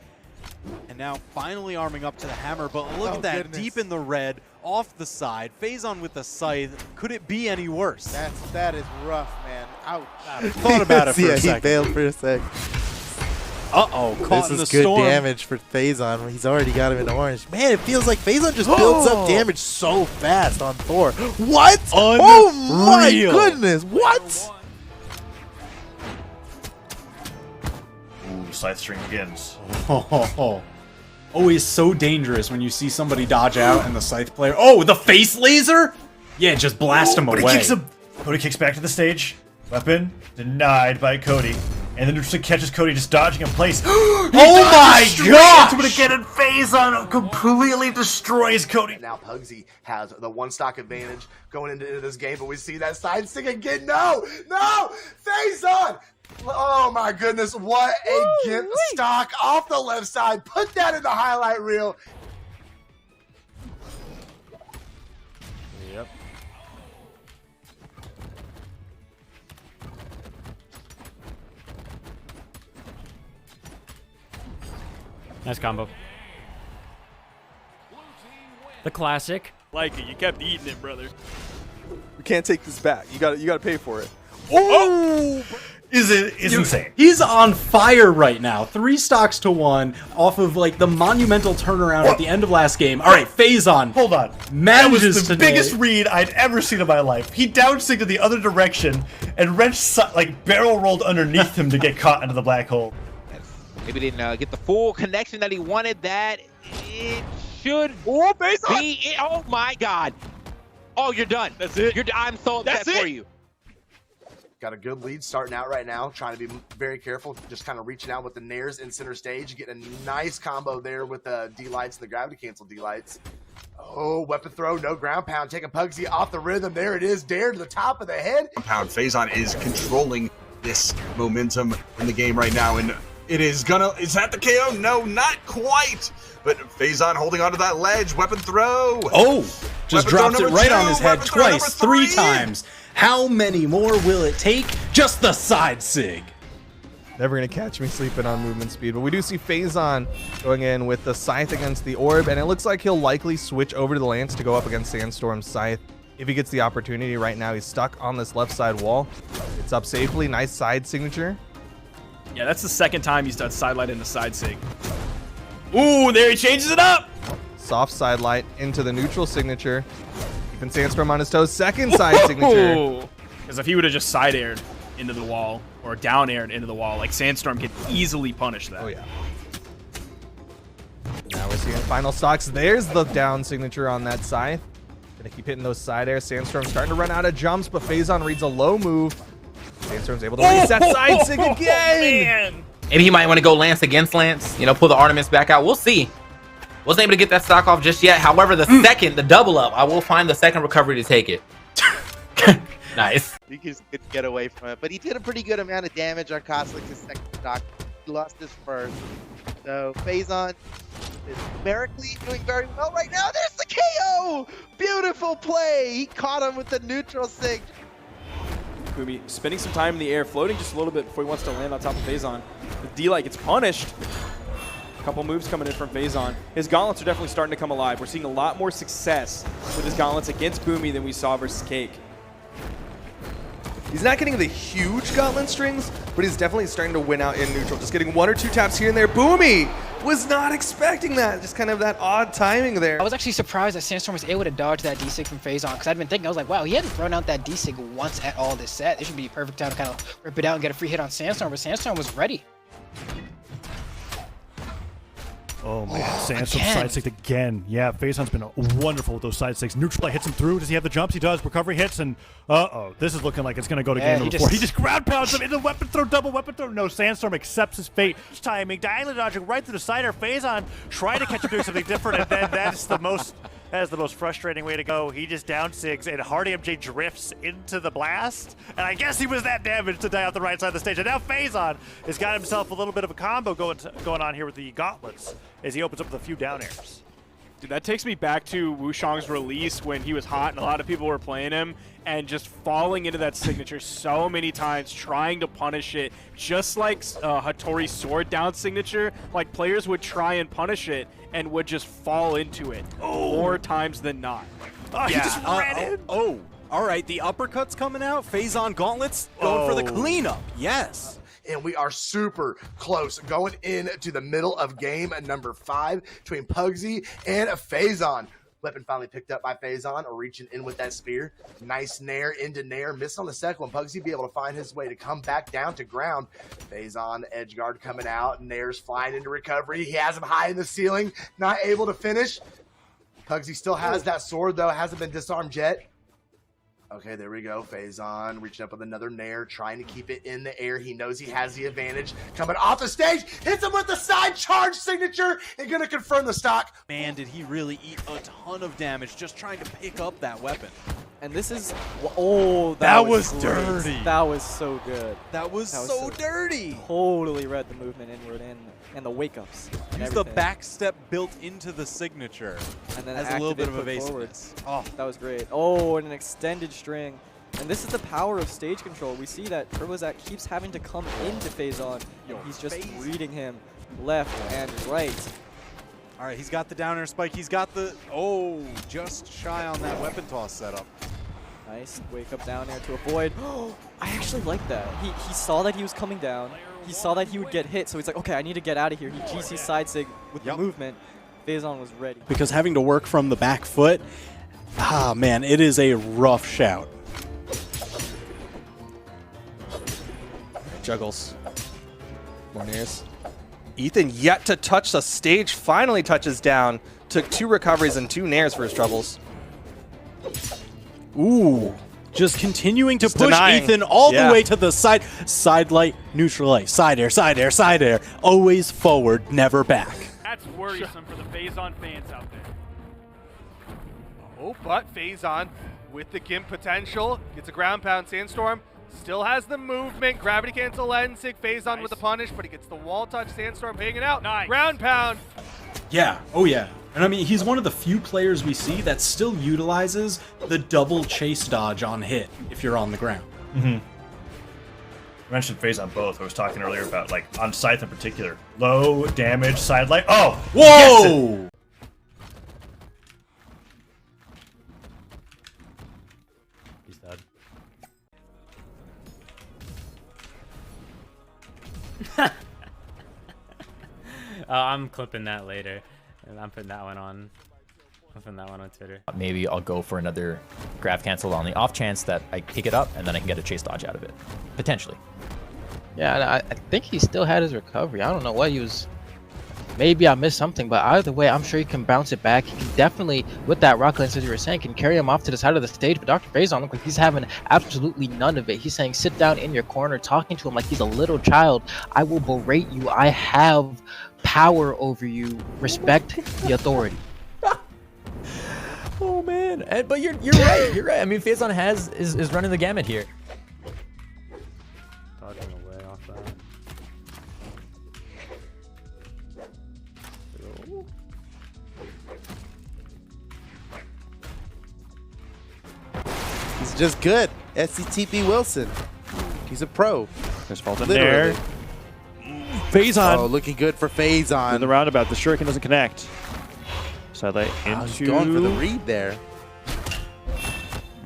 [SPEAKER 9] And now finally arming up to the hammer. But look at that, deep in the red, off the side. Phazon with the scythe. Could it be any worse?
[SPEAKER 3] That is rough, man. Ouch.
[SPEAKER 9] Thought about it for a second.
[SPEAKER 3] He failed for a sec.
[SPEAKER 9] Uh-oh, caught in the
[SPEAKER 3] This is good
[SPEAKER 9] storm.
[SPEAKER 3] damage for Phazon. He's already got him in orange. Man, it feels like Phazon just builds up damage so fast on Thor. What? Oh my goodness. What?
[SPEAKER 6] Ooh, scythe string begins.
[SPEAKER 9] Oh, always so dangerous when you see somebody dodge out and the scythe player. Oh, the face laser? Yeah, just blast him away.
[SPEAKER 6] Cody kicks back to the stage. Weapon denied by Cody. And then just catches Cody just dodging in place.
[SPEAKER 9] Oh my gosh!
[SPEAKER 6] But again, and Phazon completely destroys Cody.
[SPEAKER 20] Now Pugsy has the one stock advantage going into this game, but we see that side stick again. No! Phazon! Oh my goodness, what a Gimp stock off the left side. Put that in the highlight reel.
[SPEAKER 6] Yep.
[SPEAKER 12] Nice combo. The classic.
[SPEAKER 16] Like it. You kept eating it, brother.
[SPEAKER 19] We can't take this back. You got to pay for it.
[SPEAKER 9] Oh!
[SPEAKER 6] Is insane.
[SPEAKER 9] He's on fire right now. 3 stocks to 1 off of like the monumental turnaround at the end of last game. All right, Phazon.
[SPEAKER 6] Hold on.
[SPEAKER 9] Manages
[SPEAKER 6] that was the biggest read I'd ever seen in my life. He down signed the other direction, and Wrench like barrel rolled underneath him to get caught into the black hole.
[SPEAKER 11] Maybe didn't get the full connection that he wanted. That it should be it. Oh my God! Oh, you're done. That's it. I'm so upset for you.
[SPEAKER 20] Got a good lead starting out right now, trying to be very careful, just kind of reaching out with the nairs in center stage, getting a nice combo there with the D-lights and the gravity cancel D-lights. Oh, weapon throw, no ground pound, taking Pugsy off the rhythm. There it is, dare to the top of the head.
[SPEAKER 14] Pound Phazon is controlling this momentum in the game right now, and is that the KO? No, not quite. But Phazon holding onto that ledge, weapon throw.
[SPEAKER 9] Oh, just dropped it right on his head
[SPEAKER 14] weapon throw
[SPEAKER 9] twice, 3 times. How many more will it take? Just the side sig.
[SPEAKER 15] Never going to catch me sleeping on movement speed, but we do see Phazon going in with the Scythe against the Orb, and it looks like he'll likely switch over to the Lance to go up against Sandstorm's Scythe if he gets the opportunity. Right now, he's stuck on this left side wall. It's up safely. Nice side signature.
[SPEAKER 8] Yeah, that's the second time he's done sidelight into side sig. Ooh, there he changes it up!
[SPEAKER 15] Soft side light into the neutral signature. Keeping Sandstorm on his toes. Second side signature.
[SPEAKER 8] Because if he would have just side aired into the wall, or down aired into the wall, like Sandstorm could easily punish that.
[SPEAKER 15] Oh, yeah. Now we're seeing final stocks. There's the down signature on that Scythe. Gonna keep hitting those side airs. Sandstorm's starting to run out of jumps, but Phazon reads a low move. Sandstorm's able to reset side sig again.
[SPEAKER 8] Man.
[SPEAKER 11] Maybe he might want to go Lance against Lance, you know, pull the Artemis back out. We'll see. Wasn't able to get that stock off just yet. However, the double up, I will find the second recovery to take it. Nice.
[SPEAKER 3] He just couldn't get away from it, but he did a pretty good amount of damage on Kozlik's second stock. He lost his first. So Phazon is numerically doing very well right now. There's the KO! Beautiful play! He caught him with the neutral sig.
[SPEAKER 16] Kumi spending some time in the air, floating just a little bit before he wants to land on top of Phazon. The D-Light gets punished. A couple moves coming in from Phazon. His gauntlets are definitely starting to come alive. We're seeing a lot more success with his gauntlets against Boomy than we saw versus Cake.
[SPEAKER 15] He's not getting the huge gauntlet strings, but he's definitely starting to win out in neutral. Just getting 1 or 2 taps here and there. Boomy was not expecting that. Just kind of that odd timing there.
[SPEAKER 4] I was actually surprised that Sandstorm was able to dodge that D-Sig from Phazon, because I'd been thinking, I was like, wow, he hadn't thrown out that D-Sig once at all this set. This should be a perfect time to kind of rip it out and get a free hit on Sandstorm, but Sandstorm was ready.
[SPEAKER 6] Oh man, Sandstorm side six again. Yeah, Phazon's been wonderful with those side six. Neutral hits him through. Does he have the jumps? He does. Recovery hits, and this is looking like it's going to go to game number 4. He just ground pounds him into the weapon throw, double weapon throw. No, Sandstorm accepts his fate. Timing, diagonally dodging right through the cider. Phazon trying to catch him doing something different, and then that is the most frustrating way to go. He just down sigs, and Hardy MJ drifts into the blast, and I guess he was that damaged to die out the right side of the stage. And now Phazon has got himself a little bit of a combo going on here with the gauntlets as he opens up with a few down airs.
[SPEAKER 8] Dude, that takes me back to Wushang's release when he was hot and a lot of people were playing him and just falling into that signature so many times, trying to punish it, just like Hattori's sword down signature. Like, players would try and punish it and would just fall into it more times than not.
[SPEAKER 9] Oh,
[SPEAKER 8] he just ran in.
[SPEAKER 9] Oh, all right, the uppercut's coming out. Phazon gauntlets going for the cleanup. Yes.
[SPEAKER 20] And we are super close going into the middle of game number 5 between Pugsy and Phazon. Weapon finally picked up by Phazon, reaching in with that spear. Nice nair into nair. Missed on the second one. Pugsy be able to find his way to come back down to ground. Phazon, edge guard coming out. Nair's flying into recovery. He has him high in the ceiling. Not able to finish. Pugsy still has that sword, though. Hasn't been disarmed yet. Okay, there we go. Phazon reaching up with another nair, trying to keep it in the air. He knows he has the advantage. Coming off the stage, hits him with the side charge signature, and going to confirm the stock.
[SPEAKER 9] Man, did he really eat a ton of damage just trying to pick up that weapon.
[SPEAKER 19] And this is...
[SPEAKER 9] that was dirty.
[SPEAKER 19] That was so good.
[SPEAKER 9] That was so dirty.
[SPEAKER 19] Totally read the movement inward and the wake-ups.
[SPEAKER 9] Use the back step built into the signature.
[SPEAKER 19] And then
[SPEAKER 9] has a little bit of evasiveness.
[SPEAKER 19] Oh, that was great. Oh, and an extended string. And this is the power of stage control. We see that Turbozak keeps having to come into Phazon. He's just reading him left and right.
[SPEAKER 9] All right, he's got the down air spike. He's got the... Oh, just shy on that weapon toss setup.
[SPEAKER 19] Nice. Wake up down air to avoid. I actually like that. He saw that he was coming down. He saw that he would get hit, so he's like, okay, I need to get out of here. He GC side sig with the movement. Phazon was ready.
[SPEAKER 9] Because having to work from the back foot, man, it is a rough shout.
[SPEAKER 15] Juggles. More nairs. Ethan yet to touch the stage, finally touches down. Took 2 recoveries and 2 nairs for his troubles.
[SPEAKER 9] Ooh. Just continuing to push Ethan all the way to the side. Side light, neutral light, side air, side air, side air. Always forward, never back.
[SPEAKER 5] That's worrisome for the Phazon fans out there. Oh, but Phazon with the Gimp potential. Gets a ground pound. Sandstorm still has the movement. Gravity cancel Lensig. Phazon with the punish, but he gets the wall touch. Sandstorm hanging out. Nice. Ground pound.
[SPEAKER 9] Yeah, oh yeah. And I mean, he's one of the few players we see that still utilizes the double chase dodge on hit if you're on the ground.
[SPEAKER 6] Mm-hmm. I mentioned phase on both. I was talking earlier about, like, on Scythe in particular. Low damage, side light. Oh!
[SPEAKER 9] Whoa!
[SPEAKER 12] He's dead. I'm clipping that later. And I'm putting that one on. I'm putting that one on Twitter.
[SPEAKER 18] Maybe I'll go for another grav cancel on the off chance that I pick it up and then I can get a chase dodge out of it. Potentially.
[SPEAKER 13] Yeah, I think he still had his recovery. I don't know what he was. Maybe I missed something, but either way, I'm sure he can bounce it back. He can definitely, with that rocket lance, as you were saying, can carry him off to the side of the stage. But Dr. Phazon looks like he's having absolutely none of it. He's saying, sit down in your corner, talking to him like he's a little child. I will berate you. I have power over you. Respect the authority.
[SPEAKER 18] Oh man, but you're right. You're right. I mean, Phazon is running the gamut here.
[SPEAKER 12] Dodging away off that.
[SPEAKER 3] He's just good. SCTP Wilson. He's a pro.
[SPEAKER 6] There's fault in
[SPEAKER 3] Literally.
[SPEAKER 6] there. Phazon.
[SPEAKER 3] Oh, looking good for Phazon.
[SPEAKER 6] In the roundabout, the shuriken doesn't connect. Side light into.
[SPEAKER 3] He's going for the read there.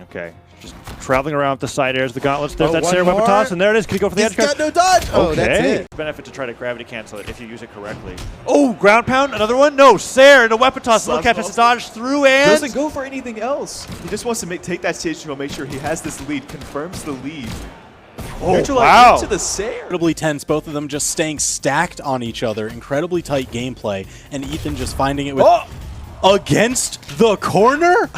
[SPEAKER 6] Okay, just traveling around with the side airs, the gauntlets. There's
[SPEAKER 3] Oh,
[SPEAKER 6] that
[SPEAKER 3] one
[SPEAKER 6] Sarah weapon
[SPEAKER 3] more.
[SPEAKER 6] toss, and there it is. Can he go for the
[SPEAKER 3] He's
[SPEAKER 6] edge guard?
[SPEAKER 3] got no dodge. Oh,
[SPEAKER 6] Okay.
[SPEAKER 3] that's it.
[SPEAKER 6] Benefit to try to gravity cancel it if you use it correctly. Oh, ground pound, another one? No, Sarah in a weapon toss. Little cap has to dodge through and
[SPEAKER 21] doesn't go for anything else. He just wants to take that stage control, make sure he has this lead, confirms the lead.
[SPEAKER 9] Oh,
[SPEAKER 21] wow. To the Sair.
[SPEAKER 9] Incredibly tense, both of them just staying stacked on each other. Incredibly tight gameplay. And Ethan just finding it with against the corner?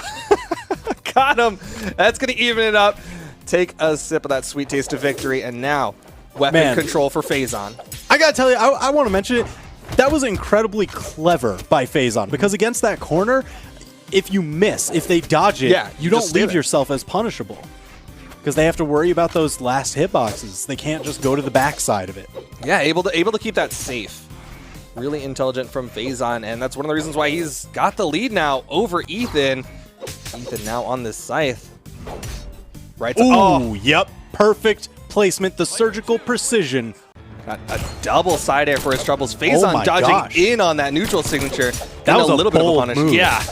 [SPEAKER 15] Got him. That's going to even it up. Take a sip of that sweet taste of victory. And now, weapon control for Phazon.
[SPEAKER 9] I got to tell you, I want to mention it. That was incredibly clever by Phazon. Because against that corner, if you miss, if they dodge it, you don't leave yourself as punishable. Because they have to worry about those last hitboxes. They can't just go to the backside of it.
[SPEAKER 15] Yeah, able to keep that safe. Really intelligent from Phazon, and that's one of the reasons why he's got the lead now over Ethan. Ethan now on this scythe. Right.
[SPEAKER 9] Ooh, yep. Perfect placement. The surgical precision.
[SPEAKER 15] Got a double side air for his troubles. Phazon dodging in on that neutral signature.
[SPEAKER 9] That was
[SPEAKER 15] a little bit of a punish.
[SPEAKER 9] Move.
[SPEAKER 15] Yeah.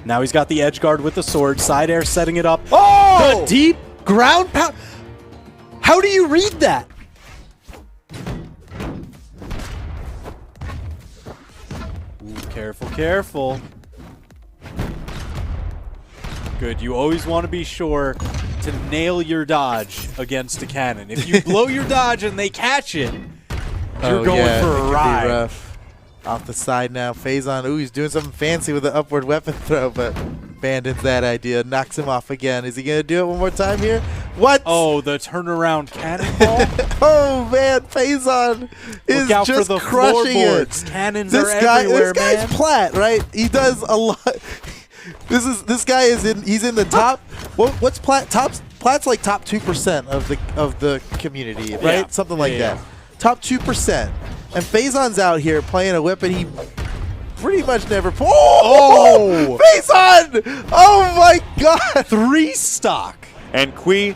[SPEAKER 9] Now he's got the edge guard with the sword. Side air setting it up.
[SPEAKER 15] Oh!
[SPEAKER 9] The deep ground pound. How do you read that? Ooh, careful, careful. Good. You always want to be sure to nail your dodge against a cannon. If you blow your dodge and they catch it, you're going for a ride.
[SPEAKER 3] Rough. Off the side now. Phazon, ooh, he's doing something fancy with the upward weapon throw, but abandons that idea. Knocks him off again. Is he going to do it one more time here? What?
[SPEAKER 9] Oh, the turnaround cannonball.
[SPEAKER 3] Oh, man. Phazon is
[SPEAKER 9] Look out
[SPEAKER 3] just
[SPEAKER 9] for the
[SPEAKER 3] crushing
[SPEAKER 9] floorboards.
[SPEAKER 3] it.
[SPEAKER 9] Cannons are everywhere,
[SPEAKER 3] This guy's
[SPEAKER 9] man.
[SPEAKER 3] Platt, right? He does a lot. This guy is he's in the top. What's Platt? Platt's like top 2% of the community, right?
[SPEAKER 9] Yeah.
[SPEAKER 3] Something like that. Top 2%. And Phazon's out here playing a weapon he pretty much never played. Oh! Phazon! Oh my god!
[SPEAKER 9] 3 stock.
[SPEAKER 6] And Kui,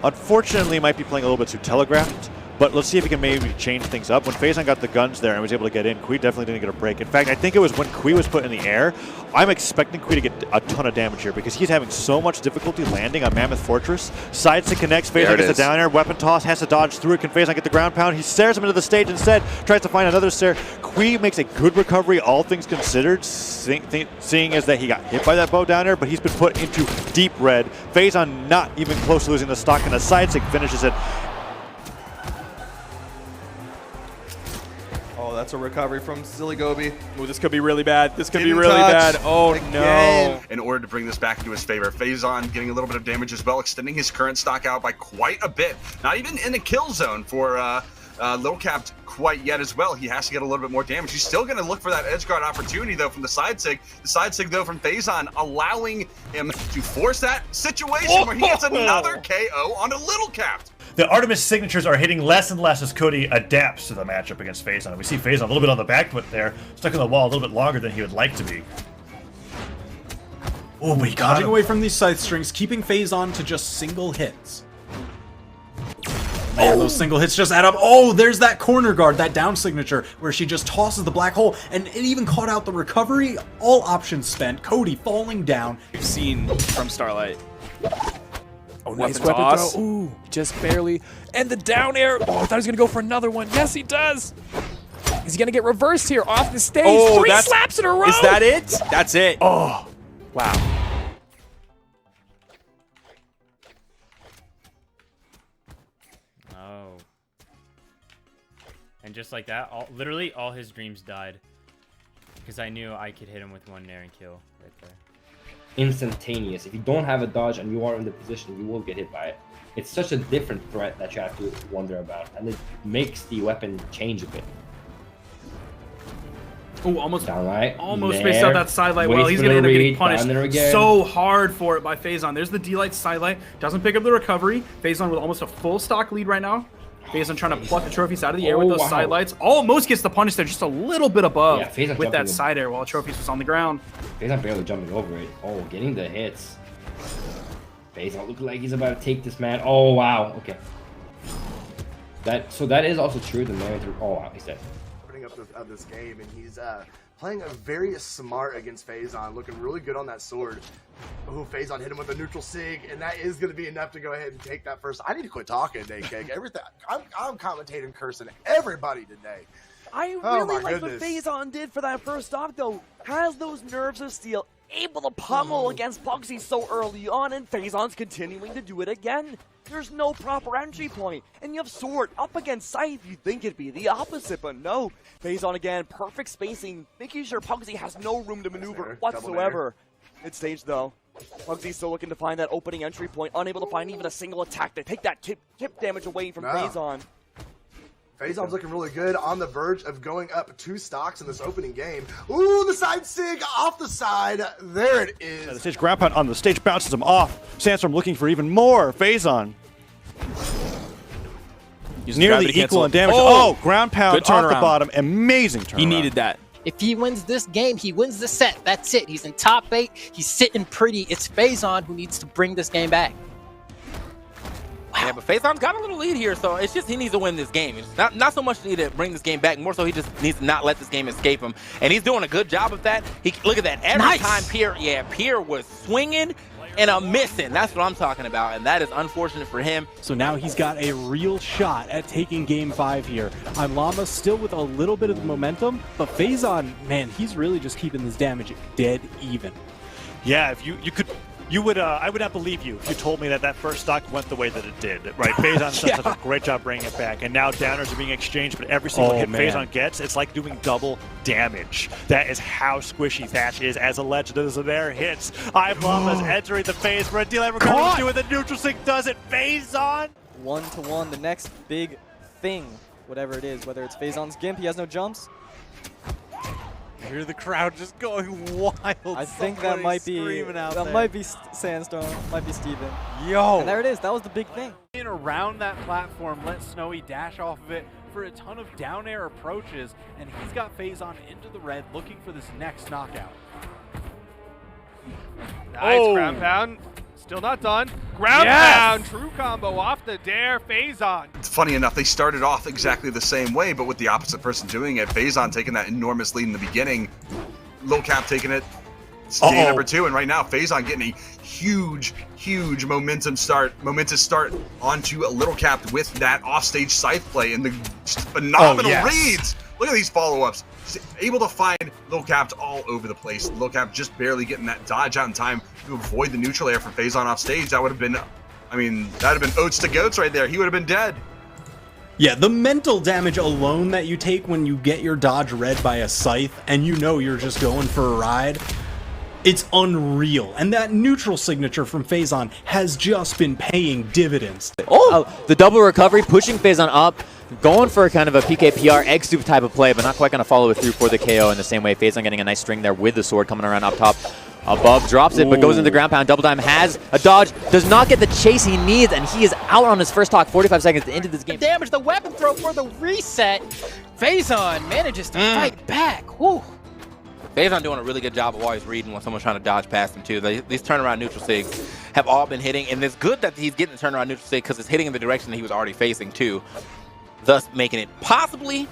[SPEAKER 6] unfortunately, might be playing a little bit too telegraphed. But let's see if he can maybe change things up. When Phazon got the guns there and was able to get in, Kui definitely didn't get a break. In fact, I think it was when Kui was put in the air. I'm expecting Kui to get a ton of damage here because he's having so much difficulty landing on Mammoth Fortress. Sides to connects, Phazon gets the down air, weapon toss, has to dodge through it. Can Phazon get the ground pound? He stares him into the stage instead, tries to find another stair. Kui makes a good recovery, all things considered, seeing as that he got hit by that bow down air, but he's been put into deep red. Phazon not even close to losing the stock, and the side stick finishes it.
[SPEAKER 21] That's a recovery from Silly Gobi.
[SPEAKER 16] Ooh, this could be really bad. This could be really bad. Oh, no.
[SPEAKER 14] In order to bring this back into his favor, Phazon getting a little bit of damage as well, extending his current stock out by quite a bit. Not even in a kill zone for Little Cap quite yet as well. He has to get a little bit more damage. He's still going to look for that edge guard opportunity, though, from the side sig. The side sig, though, from Phazon, allowing him to force that situation where he gets another KO on a Little Cap.
[SPEAKER 6] The Artemis signatures are hitting less and less as Cody adapts to the matchup against Phazon. We see Phazon a little bit on the back foot there, stuck in the wall a little bit longer than he would like to be. Oh, we got
[SPEAKER 9] Dodging
[SPEAKER 6] him.
[SPEAKER 9] away from these side strings, keeping Phazon to just single hits. Man, those single hits just add up. Oh, there's that corner guard, that down signature, where she just tosses the black hole, and it even caught out the recovery. All options spent. Cody falling down.
[SPEAKER 16] We've seen from Starlight.
[SPEAKER 18] Oh, nice weapon throw. Ooh, just barely. And the down air. Oh, I thought he was going to go for another one. Yes, he does. Is he going to get reversed here off the stage?
[SPEAKER 16] Oh,
[SPEAKER 18] 3 slaps in a row.
[SPEAKER 16] Is that it? That's it.
[SPEAKER 18] Oh, wow.
[SPEAKER 12] Oh. And just like that, literally all his dreams died. Because I knew I could hit him with one nair and kill right there.
[SPEAKER 10] Instantaneous. If you don't have a dodge and you are in the position, you will get hit by it. It's such a different threat that you have to wonder about, and it makes the weapon change a bit.
[SPEAKER 8] Oh, almost
[SPEAKER 10] downlight.
[SPEAKER 8] Almost spaced out that sidelight. Well, he's gonna end up getting punished so hard for it by Phazon. There's the D-light sidelight. Doesn't pick up the recovery. Phazon with almost a full stock lead right now. Phazon trying to pluck the trophies out of the air with those sidelights. Almost gets the punish there, just a little bit above with that side air while trophies was on the ground.
[SPEAKER 10] Phazon barely jumping over it. Oh, getting the hits. Phazon looking like he's about to take this man. Oh wow. Okay. So that is also true. The man through. Oh wow, he's dead.
[SPEAKER 20] Opening up of this game, and he's playing a very smart against Phazon, looking really good on that sword. Oh, Phazon hit him with a neutral sig, and that is going to be enough to go ahead and take that first. I need to quit talking today, Cake. Everything. I'm commentating, cursing everybody today.
[SPEAKER 2] I really like what Phazon did for that first stock, though. Has those nerves of steel, able to pummel against Pugsy so early on, and Phazon's continuing to do it again. There's no proper entry point, and you have Sword up against Scythe. You'd think it'd be the opposite, but no. Phazon again, perfect spacing, making sure Pugsy has no room to maneuver whatsoever. It's staged though. Pugsy's still looking to find that opening entry point, unable to find even a single attack to take that tip damage away from Phazon.
[SPEAKER 20] Phazon's looking really good, on the verge of going up 2 stocks in this opening game. Ooh, the side sig off the side. There it is.
[SPEAKER 6] The stage ground pound on the stage bounces him off. Sandstorm looking for even more. Phazon. Nearly equal in damage. Oh, ground pound off the bottom. Amazing turnaround.
[SPEAKER 16] He needed that.
[SPEAKER 4] If he wins this game, he wins the set. That's it. He's in top 8. He's sitting pretty. It's Phazon who needs to bring this game back.
[SPEAKER 11] Yeah, but Phazon's got a little lead here, so it's just he needs to win this game. It's not so much need to bring this game back, more so he just needs to not let this game escape him. And he's doing a good job of that. Look at that. Every time Pierre was swinging and missing. That's what I'm talking about, and that is unfortunate for him.
[SPEAKER 9] So now he's got a real shot at taking Game 5 here. Llama still with a little bit of the momentum, but Phazon, man, he's really just keeping this damage dead even.
[SPEAKER 6] Yeah, if you could... I would not believe you if you told me that first stock went the way that it did. Right, Phazon does such a great job bringing it back, and now downers are being exchanged, but every single hit Phazon gets, it's like doing double damage. That is how squishy Thatch is as a legend as there hits. Llama's entering the phase where a D-Light recovery doing the neutral sync does it. Phazon!
[SPEAKER 19] 1-to-1, the next big thing, whatever it is, whether it's Phazon's Gimp, he has no jumps.
[SPEAKER 9] I hear the crowd just going wild.
[SPEAKER 19] I think that might be Sandstorm, might be Steven.
[SPEAKER 9] Yo!
[SPEAKER 19] And there it is. That was the big thing.
[SPEAKER 22] Around that platform, let Snowy dash off of it for a ton of down air approaches, and he's got Phazon into the red, looking for this next knockout.
[SPEAKER 5] Nice ground pound. Still not done. Ground pound, true combo off the dare, Phazon.
[SPEAKER 14] Funny enough, they started off exactly the same way, but with the opposite person doing it. Phazon taking that enormous lead in the beginning. Lil Cap taking it, staying number 2, and right now Phazon getting a huge momentous start onto a Little Cap with that offstage scythe play and the phenomenal reads. Look at these follow-ups. Able to find Lil Cap all over the place. Lil Cap just barely getting that dodge out in time to avoid the neutral air from Phazon off stage. That would have been, I mean, that would have been oats to goats right there. He would have been dead.
[SPEAKER 9] Yeah, the mental damage alone that you take when you get your dodge read by a scythe and you know you're just going for a ride, It's unreal. And that neutral signature from Phazon has just been paying dividends.
[SPEAKER 18] Oh, the double recovery, pushing Phazon up, going for kind of a PKPR egg soup type of play, but not quite going to follow it through for the KO in the same way. Phazon getting a nice string there with the sword coming around up top. Above, drops it, but goes into the ground pound. Double Dime has a dodge, does not get the chase he needs, and he is out on his first stock, 45 seconds into this game.
[SPEAKER 4] Damage the weapon throw for the reset. Phazon manages to fight back. Woo.
[SPEAKER 11] Phazon doing a really good job of always reading when someone's trying to dodge past him, too. These turnaround neutral sigs have all been hitting, and it's good that he's getting the turnaround neutral sig because it's hitting in the direction that he was already facing, too, thus making it possibly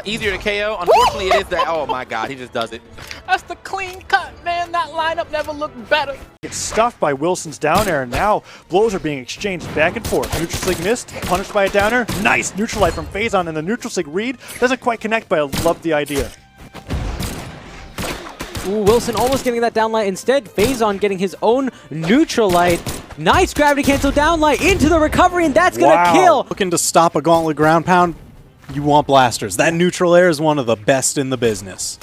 [SPEAKER 11] easier to KO. Unfortunately, it is that, oh my god, he just does it.
[SPEAKER 4] That's the clean cut, man. That lineup never looked better.
[SPEAKER 6] Gets stuffed by Wilson's down air, and now blows are being exchanged back and forth. Neutral sig missed, punished by a downer. Nice neutral light from Phazon, and the neutral sig read doesn't quite connect, but I love the idea.
[SPEAKER 1] Ooh, Wilson almost getting that down light. Instead, Phazon getting his own neutral light. Nice gravity cancel down light into the recovery, and that's gonna kill.
[SPEAKER 9] Looking to stop a gauntlet ground pound, you want blasters. That neutral air is one of the best in the business.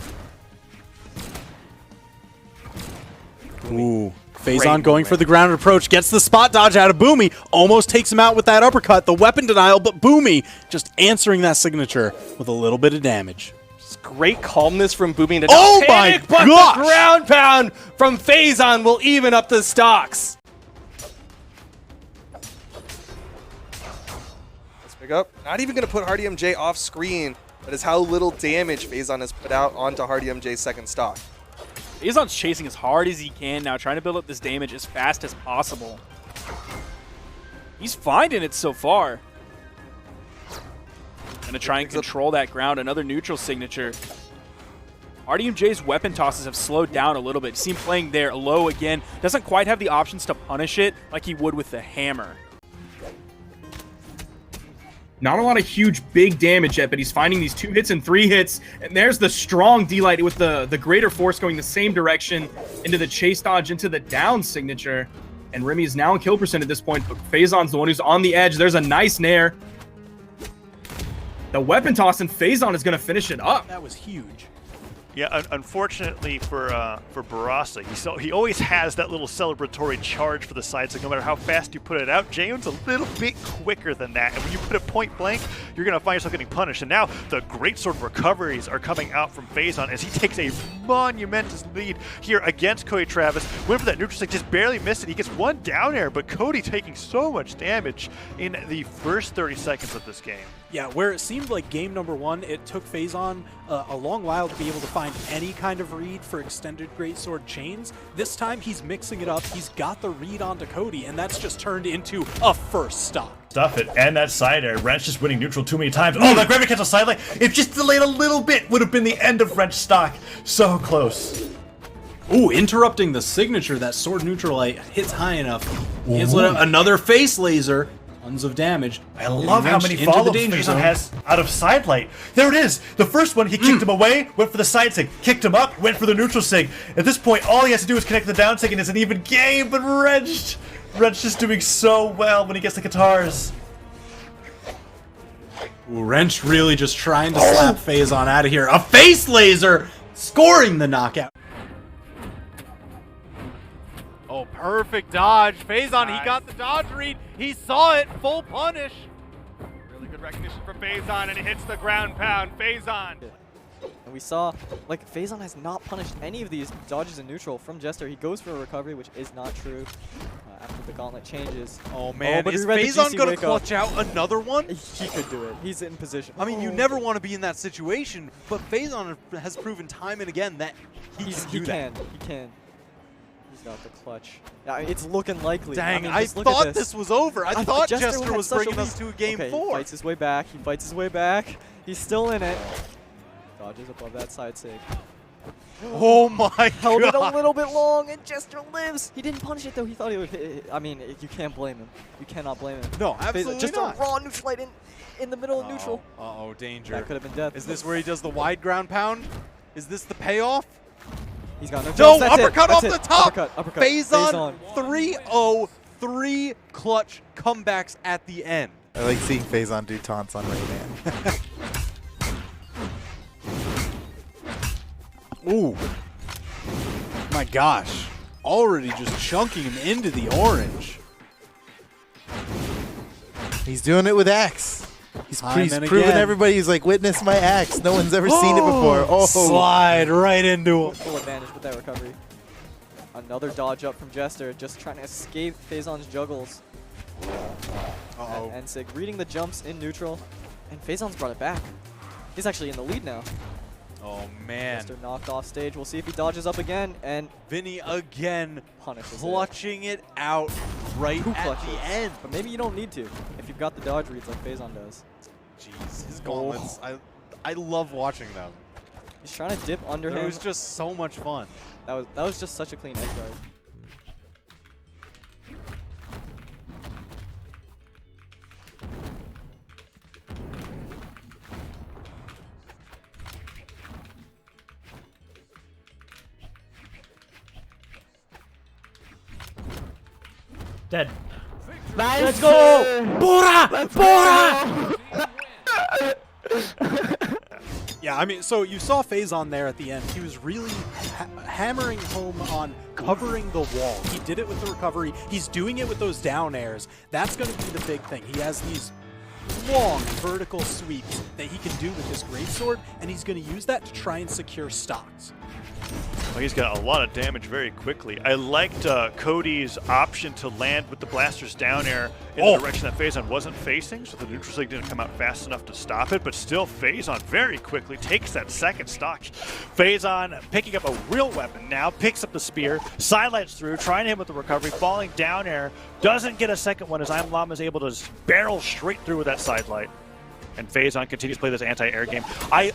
[SPEAKER 9] Ooh, Phazon going for the ground approach, gets the spot dodge out of Boomy, almost takes him out with that uppercut, the weapon denial, but Boomy just answering that signature with a little bit of damage.
[SPEAKER 15] Great calmness from Boomy to
[SPEAKER 9] oh
[SPEAKER 15] panic,
[SPEAKER 9] my
[SPEAKER 15] but
[SPEAKER 9] gosh!
[SPEAKER 15] the ground pound from Phazon will even up the stocks. Let's pick up. Not even going to put Hardy MJ off screen. That is how little damage Phazon has put out onto Hardy MJ's second stock.
[SPEAKER 8] Phazon's chasing as hard as he can now, trying to build up this damage as fast as possible. He's finding it so far. Gonna try and control that ground. Another neutral signature. RDMJ's weapon tosses have slowed down a little bit. See him playing there low again. Doesn't quite have the options to punish it like he would with the hammer. Not a lot of huge, big damage yet, but he's finding these 2 hits and 3 hits. And there's the strong D-Light with the greater force going the same direction into the chase dodge, into the down signature. And Remy is now in kill percent at this point, but Phazon's the one who's on the edge. There's a nice nair. The weapon toss, and Phazon is going to finish it up.
[SPEAKER 9] That was huge.
[SPEAKER 6] Yeah, unfortunately for Barasa, he always has that little celebratory charge for the side, so no matter how fast you put it out, Jaehoon's a little bit quicker than that. And when you put it point blank, you're going to find yourself getting punished. And now the greatsword recoveries are coming out from Phazon as he takes a monumentous lead here against Cody Travis. Went for that neutral stick, just barely missed it. He gets one down air, but Cody taking so much damage in the first 30 seconds of this game.
[SPEAKER 9] Yeah, where it seemed like game number 1, it took Phazon a long while to be able to find any kind of read for extended greatsword chains. This time he's mixing it up, he's got the read onto Cody, and that's just turned into a first stop.
[SPEAKER 6] Stuff it, and that side air. Wrench just winning neutral too many times. Oh, that gravity cancel side light. If just delayed a little bit, would have been the end of Wrench stock. So close.
[SPEAKER 9] Ooh, interrupting the signature. That sword neutral light hits high enough. He's another face laser. Tons of damage.
[SPEAKER 6] I love how many follow-ups Phazon has out of side light. There it is. The first one, he kicked him away, went for the side sig, kicked him up, went for the neutral sig. At this point, all he has to do is connect the down sig, and it's an even game, but Wrench just doing so well when he gets the guitars.
[SPEAKER 9] Ooh, Wrench really just trying to slap Phazon out of here. A face laser scoring the knockout.
[SPEAKER 22] Oh, perfect dodge. Phazon, he got the dodge read. He saw it. Full punish.
[SPEAKER 5] Really good recognition from Phazon, and it hits the ground pound. Phazon.
[SPEAKER 19] And we saw, like, Phazon has not punished any of these dodges in neutral from Jester. He goes for a recovery, which is not true after the gauntlet changes.
[SPEAKER 22] Oh, man.
[SPEAKER 19] But
[SPEAKER 22] is Phazon going to clutch out another one?
[SPEAKER 19] He could do it. He's in position.
[SPEAKER 22] I mean, you never want to be in that situation, but Phazon has proven time and again that he can.
[SPEAKER 19] He can. He's got the clutch. Yeah, it's looking likely.
[SPEAKER 22] Dang,
[SPEAKER 19] I
[SPEAKER 22] thought this was over. I thought Jester was bringing us to a game 4.
[SPEAKER 19] He fights his way back. He fights his way back. He's still in it. Dodges above that side sig.
[SPEAKER 22] Oh my god.
[SPEAKER 19] Held it a little bit long, and Jester lives. He didn't punish it, though. He thought he would hit it. I mean, you can't blame him. You cannot blame him.
[SPEAKER 22] No, absolutely
[SPEAKER 19] just
[SPEAKER 22] not.
[SPEAKER 19] a raw neutral light in the middle of neutral.
[SPEAKER 22] Uh-oh, danger.
[SPEAKER 19] That could have been death.
[SPEAKER 22] Is this where he does the wide ground pound? Is this the payoff?
[SPEAKER 19] He's got no chance.
[SPEAKER 22] No,
[SPEAKER 19] That's
[SPEAKER 22] uppercut off
[SPEAKER 19] it.
[SPEAKER 22] the top.
[SPEAKER 19] Uppercut.
[SPEAKER 22] Phazon 3-0, 3 clutch comebacks at the end.
[SPEAKER 3] I like seeing Phazon do taunts on Rayman.
[SPEAKER 9] Ooh. My gosh. Already just chunking him into the orange.
[SPEAKER 3] He's doing it with X. He's
[SPEAKER 9] Time and
[SPEAKER 3] proven
[SPEAKER 9] again.
[SPEAKER 3] everybody. He's like, witness my X. No one's ever seen it before. Oh,
[SPEAKER 9] slide right into him.
[SPEAKER 19] Full advantage with that recovery. Another dodge up from Jester, just trying to escape Phazon's juggles.
[SPEAKER 9] Uh-oh.
[SPEAKER 19] And Sig reading the jumps in neutral, and Phazon's brought it back. He's actually in the lead now.
[SPEAKER 9] Oh, man.
[SPEAKER 19] Jester knocked off stage. We'll see if he dodges up again, and
[SPEAKER 9] Vinny again
[SPEAKER 19] punishes
[SPEAKER 9] clutching it out right
[SPEAKER 19] Who
[SPEAKER 9] at
[SPEAKER 19] clutches?
[SPEAKER 9] the end.
[SPEAKER 19] But maybe you don't need to if you've got the dodge reads like Phazon does.
[SPEAKER 9] Jeez, his gauntlets. I love watching them.
[SPEAKER 19] He's trying to dip under him.
[SPEAKER 9] It was just so much fun.
[SPEAKER 19] That was just such a clean edge guard.
[SPEAKER 12] Dead.
[SPEAKER 13] Nice.
[SPEAKER 12] Let's go! Bora! Bora!
[SPEAKER 9] Yeah, I mean, so you saw Phazon there at the end. He was really hammering home on covering the wall. He did it with the recovery. He's doing it with those down airs. That's going to be the big thing. He has these long vertical sweeps that he can do with this greatsword, and he's going to use that to try and secure stocks.
[SPEAKER 6] Well, he's got a lot of damage very quickly. I liked Cody's option to land with the blaster's down air in the direction that Phazon wasn't facing, so the neutral sig didn't come out fast enough to stop it, but still Phazon very quickly takes that second stock. Phazon picking up a real weapon now, picks up the spear, sidelights through, trying to hit with the recovery, falling down air, doesn't get a second one as I'm Llama is able to barrel straight through with that sidelight. And Phazon continues to play this anti-air game. I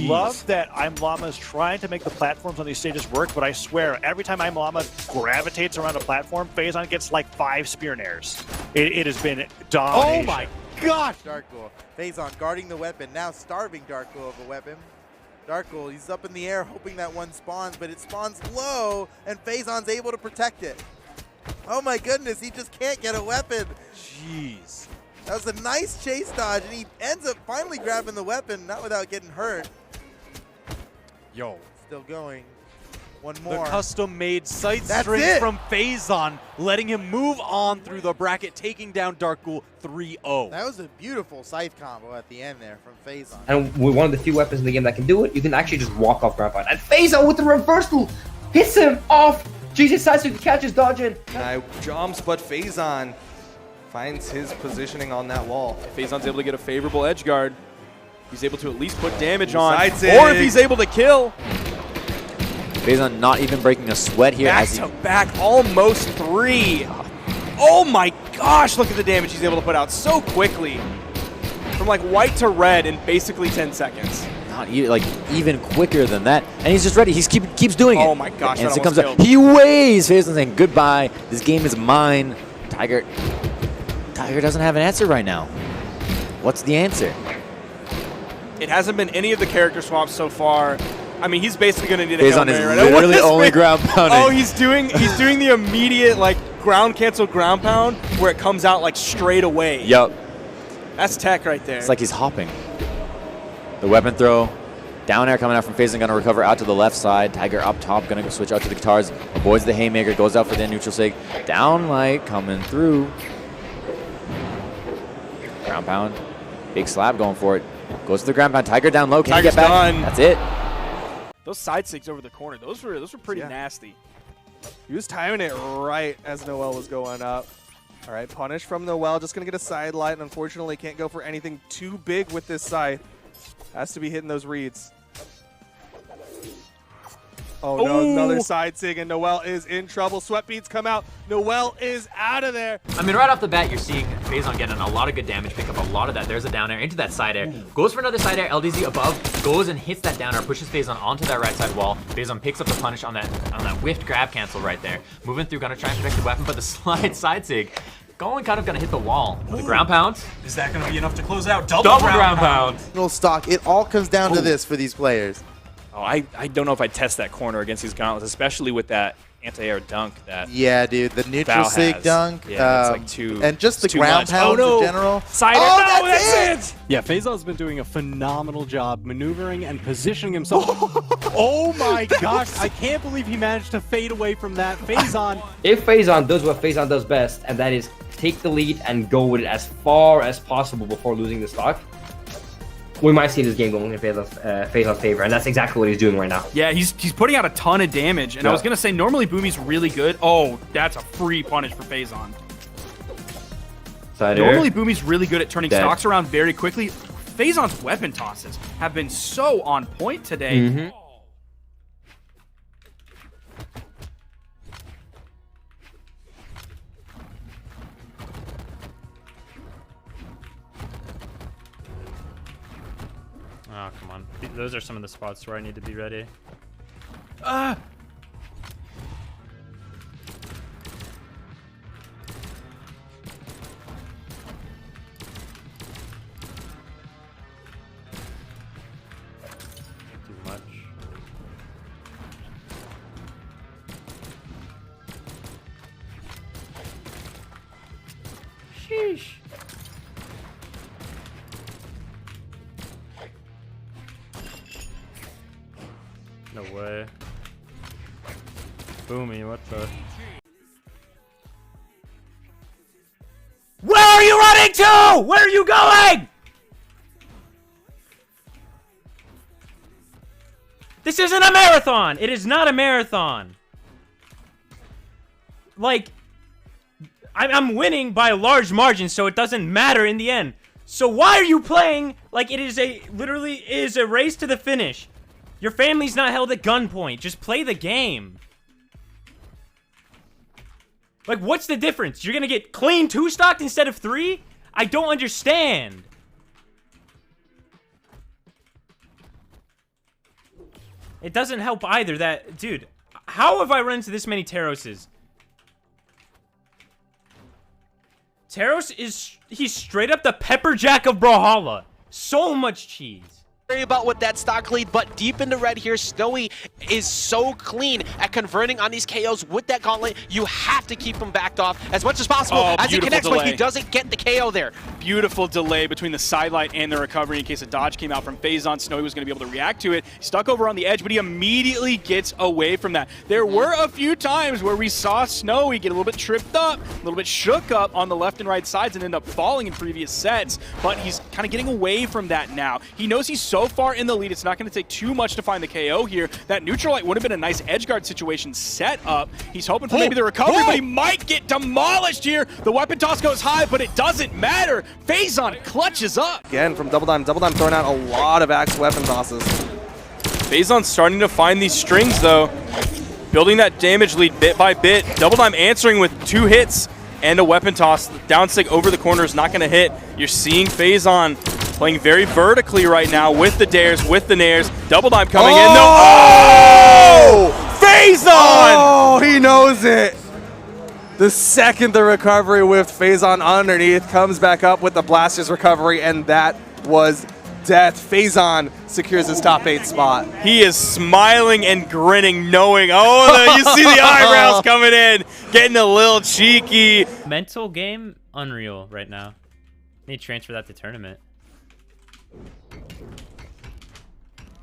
[SPEAKER 6] love that I'm Llama is trying to make the platforms on these stages work, but I swear, every time I'm Llama gravitates around a platform, Phazon gets like 5 spear nairs. It has been domination.
[SPEAKER 3] Oh my gosh! Darkghoul. Phazon guarding the weapon, now starving Darkghoul of a weapon. Darkghoul, he's up in the air hoping that one spawns, but it spawns low, and Phazon's able to protect it. Oh my goodness, he just can't get a weapon.
[SPEAKER 9] Jeez.
[SPEAKER 3] That was a nice chase dodge, and he ends up finally grabbing the weapon, not without getting hurt.
[SPEAKER 9] Yo.
[SPEAKER 3] Still going. One more.
[SPEAKER 9] The custom-made sight
[SPEAKER 3] That's
[SPEAKER 9] string
[SPEAKER 3] it.
[SPEAKER 9] from Phazon, letting him move on through the bracket, taking down Darkghoul 3-0.
[SPEAKER 3] That was a beautiful scythe combo at the end there from Phazon.
[SPEAKER 10] And with one of the few weapons in the game that can do it, you can actually just walk off ground pound. And Phazon with the reversal hits him off. Jesus decides to catch his dodge in.
[SPEAKER 7] Now jumps, but Phazon finds his positioning on that wall.
[SPEAKER 16] Phazon's able to get a favorable edge guard. He's able to at least put damage on.
[SPEAKER 7] Side
[SPEAKER 16] Or if
[SPEAKER 7] sig.
[SPEAKER 16] he's able to kill.
[SPEAKER 18] Phazon not even breaking a sweat here.
[SPEAKER 16] Back
[SPEAKER 18] as
[SPEAKER 16] to back, almost 3. Oh my gosh, look at the damage he's able to put out so quickly. From like white to red in basically 10 seconds.
[SPEAKER 18] Not even quicker than that, and he's just ready. He keeps doing it.
[SPEAKER 16] Oh my gosh,
[SPEAKER 18] and
[SPEAKER 16] that
[SPEAKER 18] as it comes
[SPEAKER 16] almost
[SPEAKER 18] up, he waves. Phazon saying goodbye. This game is mine. Tiger doesn't have an answer right now. What's the answer?
[SPEAKER 16] It hasn't been any of the character swaps so far. I mean, he's basically going to need a Hail
[SPEAKER 18] Phazon is
[SPEAKER 16] Mary right now.
[SPEAKER 18] literally
[SPEAKER 16] What is
[SPEAKER 18] only
[SPEAKER 16] it?
[SPEAKER 18] ground pounding.
[SPEAKER 16] Oh, he's doing the immediate like ground cancel ground pound where it comes out like straight away.
[SPEAKER 18] Yup.
[SPEAKER 16] That's tech right there.
[SPEAKER 18] It's like he's hopping. The weapon throw. Down air coming out from Phazon, gonna recover out to the left side. Tiger up top, gonna go switch out to the guitars. Avoids the haymaker, goes out for the neutral sig. Down light coming through. Ground pound. Big slab going for it. Goes to the ground pound. Tiger down low. Can he get back?
[SPEAKER 16] Done.
[SPEAKER 18] That's it.
[SPEAKER 16] Those side sigs over the corner, those were pretty nasty. He was timing it right as Noel was going up. All right, punish from Noel. Just going to get a side light, and unfortunately can't go for anything too big with this side. Has to be hitting those reads. Oh, no, another side sig, and Noel is in trouble. Sweat beads come out. Noel is out of there.
[SPEAKER 17] I mean, right off the bat, you're seeing Phazon getting a lot of good damage, pick up a lot of that. There's a down air into that side air. Goes for another side air, LDZ above, goes and hits that down air, pushes Phazon onto that right side wall. Phazon picks up the punish on that whiffed grab cancel right there. Moving through, gonna try and protect the weapon, but the slide side sig kind of gonna hit the wall. The ground pound.
[SPEAKER 8] Is that gonna be enough to close out?
[SPEAKER 17] Double ground pound.
[SPEAKER 3] No stock. It all comes down to this for these players.
[SPEAKER 16] Oh, I don't know if I'd test that corner against these gauntlets, especially with that anti-air dunk that.
[SPEAKER 3] Yeah, dude, the neutral sig dunk.
[SPEAKER 16] Yeah, it's like too.
[SPEAKER 3] And just the
[SPEAKER 16] too
[SPEAKER 3] ground
[SPEAKER 16] much.
[SPEAKER 3] pounds
[SPEAKER 16] oh, no.
[SPEAKER 3] in general.
[SPEAKER 16] Cider,
[SPEAKER 3] oh,
[SPEAKER 16] no, that's it!
[SPEAKER 9] Yeah, Phazon's been doing a phenomenal job maneuvering and positioning himself. Oh my gosh, I can't believe he managed to fade away from that. Phazon.
[SPEAKER 10] If Phazon does what Phazon does best, and that is take the lead and go with it as far as possible before losing the stock, we might see this game going in Phazon's favor, and that's exactly what he's doing right now.
[SPEAKER 8] Yeah, he's putting out a ton of damage, and I was going to say, normally Boomy's really good. Oh, that's a free punish for Phazon. Normally Boomy's really good at turning stocks around very quickly. Phazon's weapon tosses have been so on point today.
[SPEAKER 10] Mm-hmm.
[SPEAKER 12] Oh, come on. Those are some of the spots where I need to be ready.
[SPEAKER 8] Ah!
[SPEAKER 12] Too much. Sheesh. No way. Boomy, what the?
[SPEAKER 2] Where are you running to? Where are you going?
[SPEAKER 12] This isn't a marathon! It is not a marathon! Like, I'm winning by a large margin, so it doesn't matter in the end. So why are you playing like it is literally is a race to the finish? Your family's not held at gunpoint. Just play the game. Like, what's the difference? You're gonna get clean 2-stocked instead of 3? I don't understand. It doesn't help either that... Dude, how have I run into this many Terroses? Terros is... He's straight up the pepper jack of Brawlhalla. So much cheese.
[SPEAKER 2] About with that stock lead, but deep in the red here, Snowy is so clean at converting on these KOs with that gauntlet. You have to keep him backed off as much as possible as he connects, but he doesn't get the KO there.
[SPEAKER 8] Beautiful delay between the sidelight and the recovery in case a dodge came out from Phazon. Snowy was going to be able to react to it. Stuck over on the edge, but he immediately gets away from that. There were a few times where we saw Snowy get a little bit tripped up, a little bit shook up on the left and right sides and end up falling in previous sets, but he's kind of getting away from that now. He knows he's so far in the lead, it's not going to take too much to find the KO here. That neutral light would have been a nice edge guard situation set up. He's hoping for maybe the recovery, but he might get demolished here. The weapon toss goes high, but it doesn't matter. Phazon clutches up.
[SPEAKER 15] Again, from Double Dime throwing out a lot of axe weapon tosses.
[SPEAKER 16] Phazon's starting to find these strings, though. Building that damage lead bit by bit. Double Dime answering with 2 hits and a weapon toss. Down sig over the corner is not going to hit. You're seeing Phazon playing very vertically right now with the dares, with the nairs. Double Dime coming in. No. Oh! Phazon!
[SPEAKER 15] Oh, he knows it. The second the recovery whiffed, Phazon underneath comes back up with the Blaster's recovery, and that was death. Phazon secures his top 8 spot.
[SPEAKER 16] He is smiling and grinning, knowing, you see the eyebrows coming in, getting a little cheeky.
[SPEAKER 12] Mental game, unreal right now. Need to transfer that to tournament.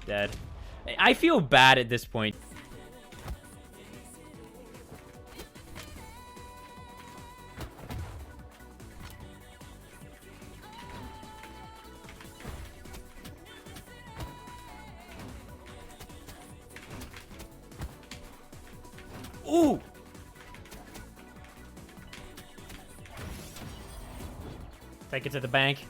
[SPEAKER 12] Dead. I feel bad at this point. Ooh! Take it to the bank.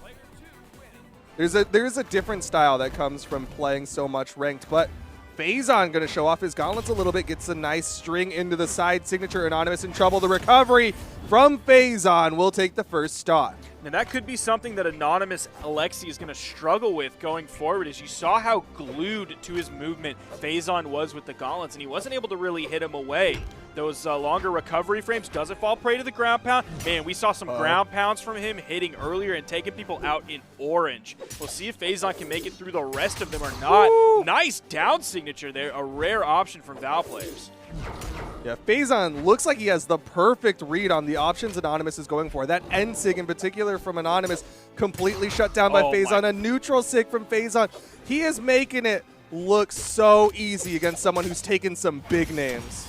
[SPEAKER 15] There's a different style that comes from playing so much ranked, but Phazon going to show off his gauntlets a little bit, gets a nice string into the side signature. Anonymous in trouble. The recovery from Phazon will take the first stock.
[SPEAKER 8] And that could be something that Anonymous Alexi is going to struggle with going forward, as you saw how glued to his movement Phazon was with the gauntlets, and he wasn't able to really hit him away. Those longer recovery frames, does it fall prey to the ground pound? Man, we saw some ground pounds from him hitting earlier and taking people out in orange. We'll see if Phazon can make it through the rest of them or not. Nice down signature there, a rare option from Val players.
[SPEAKER 15] Yeah, Phazon looks like he has the perfect read on the options Anonymous is going for. That end sig in particular from Anonymous completely shut down by Phazon. A neutral sig from Phazon. He is making it look so easy against someone who's taken some big names.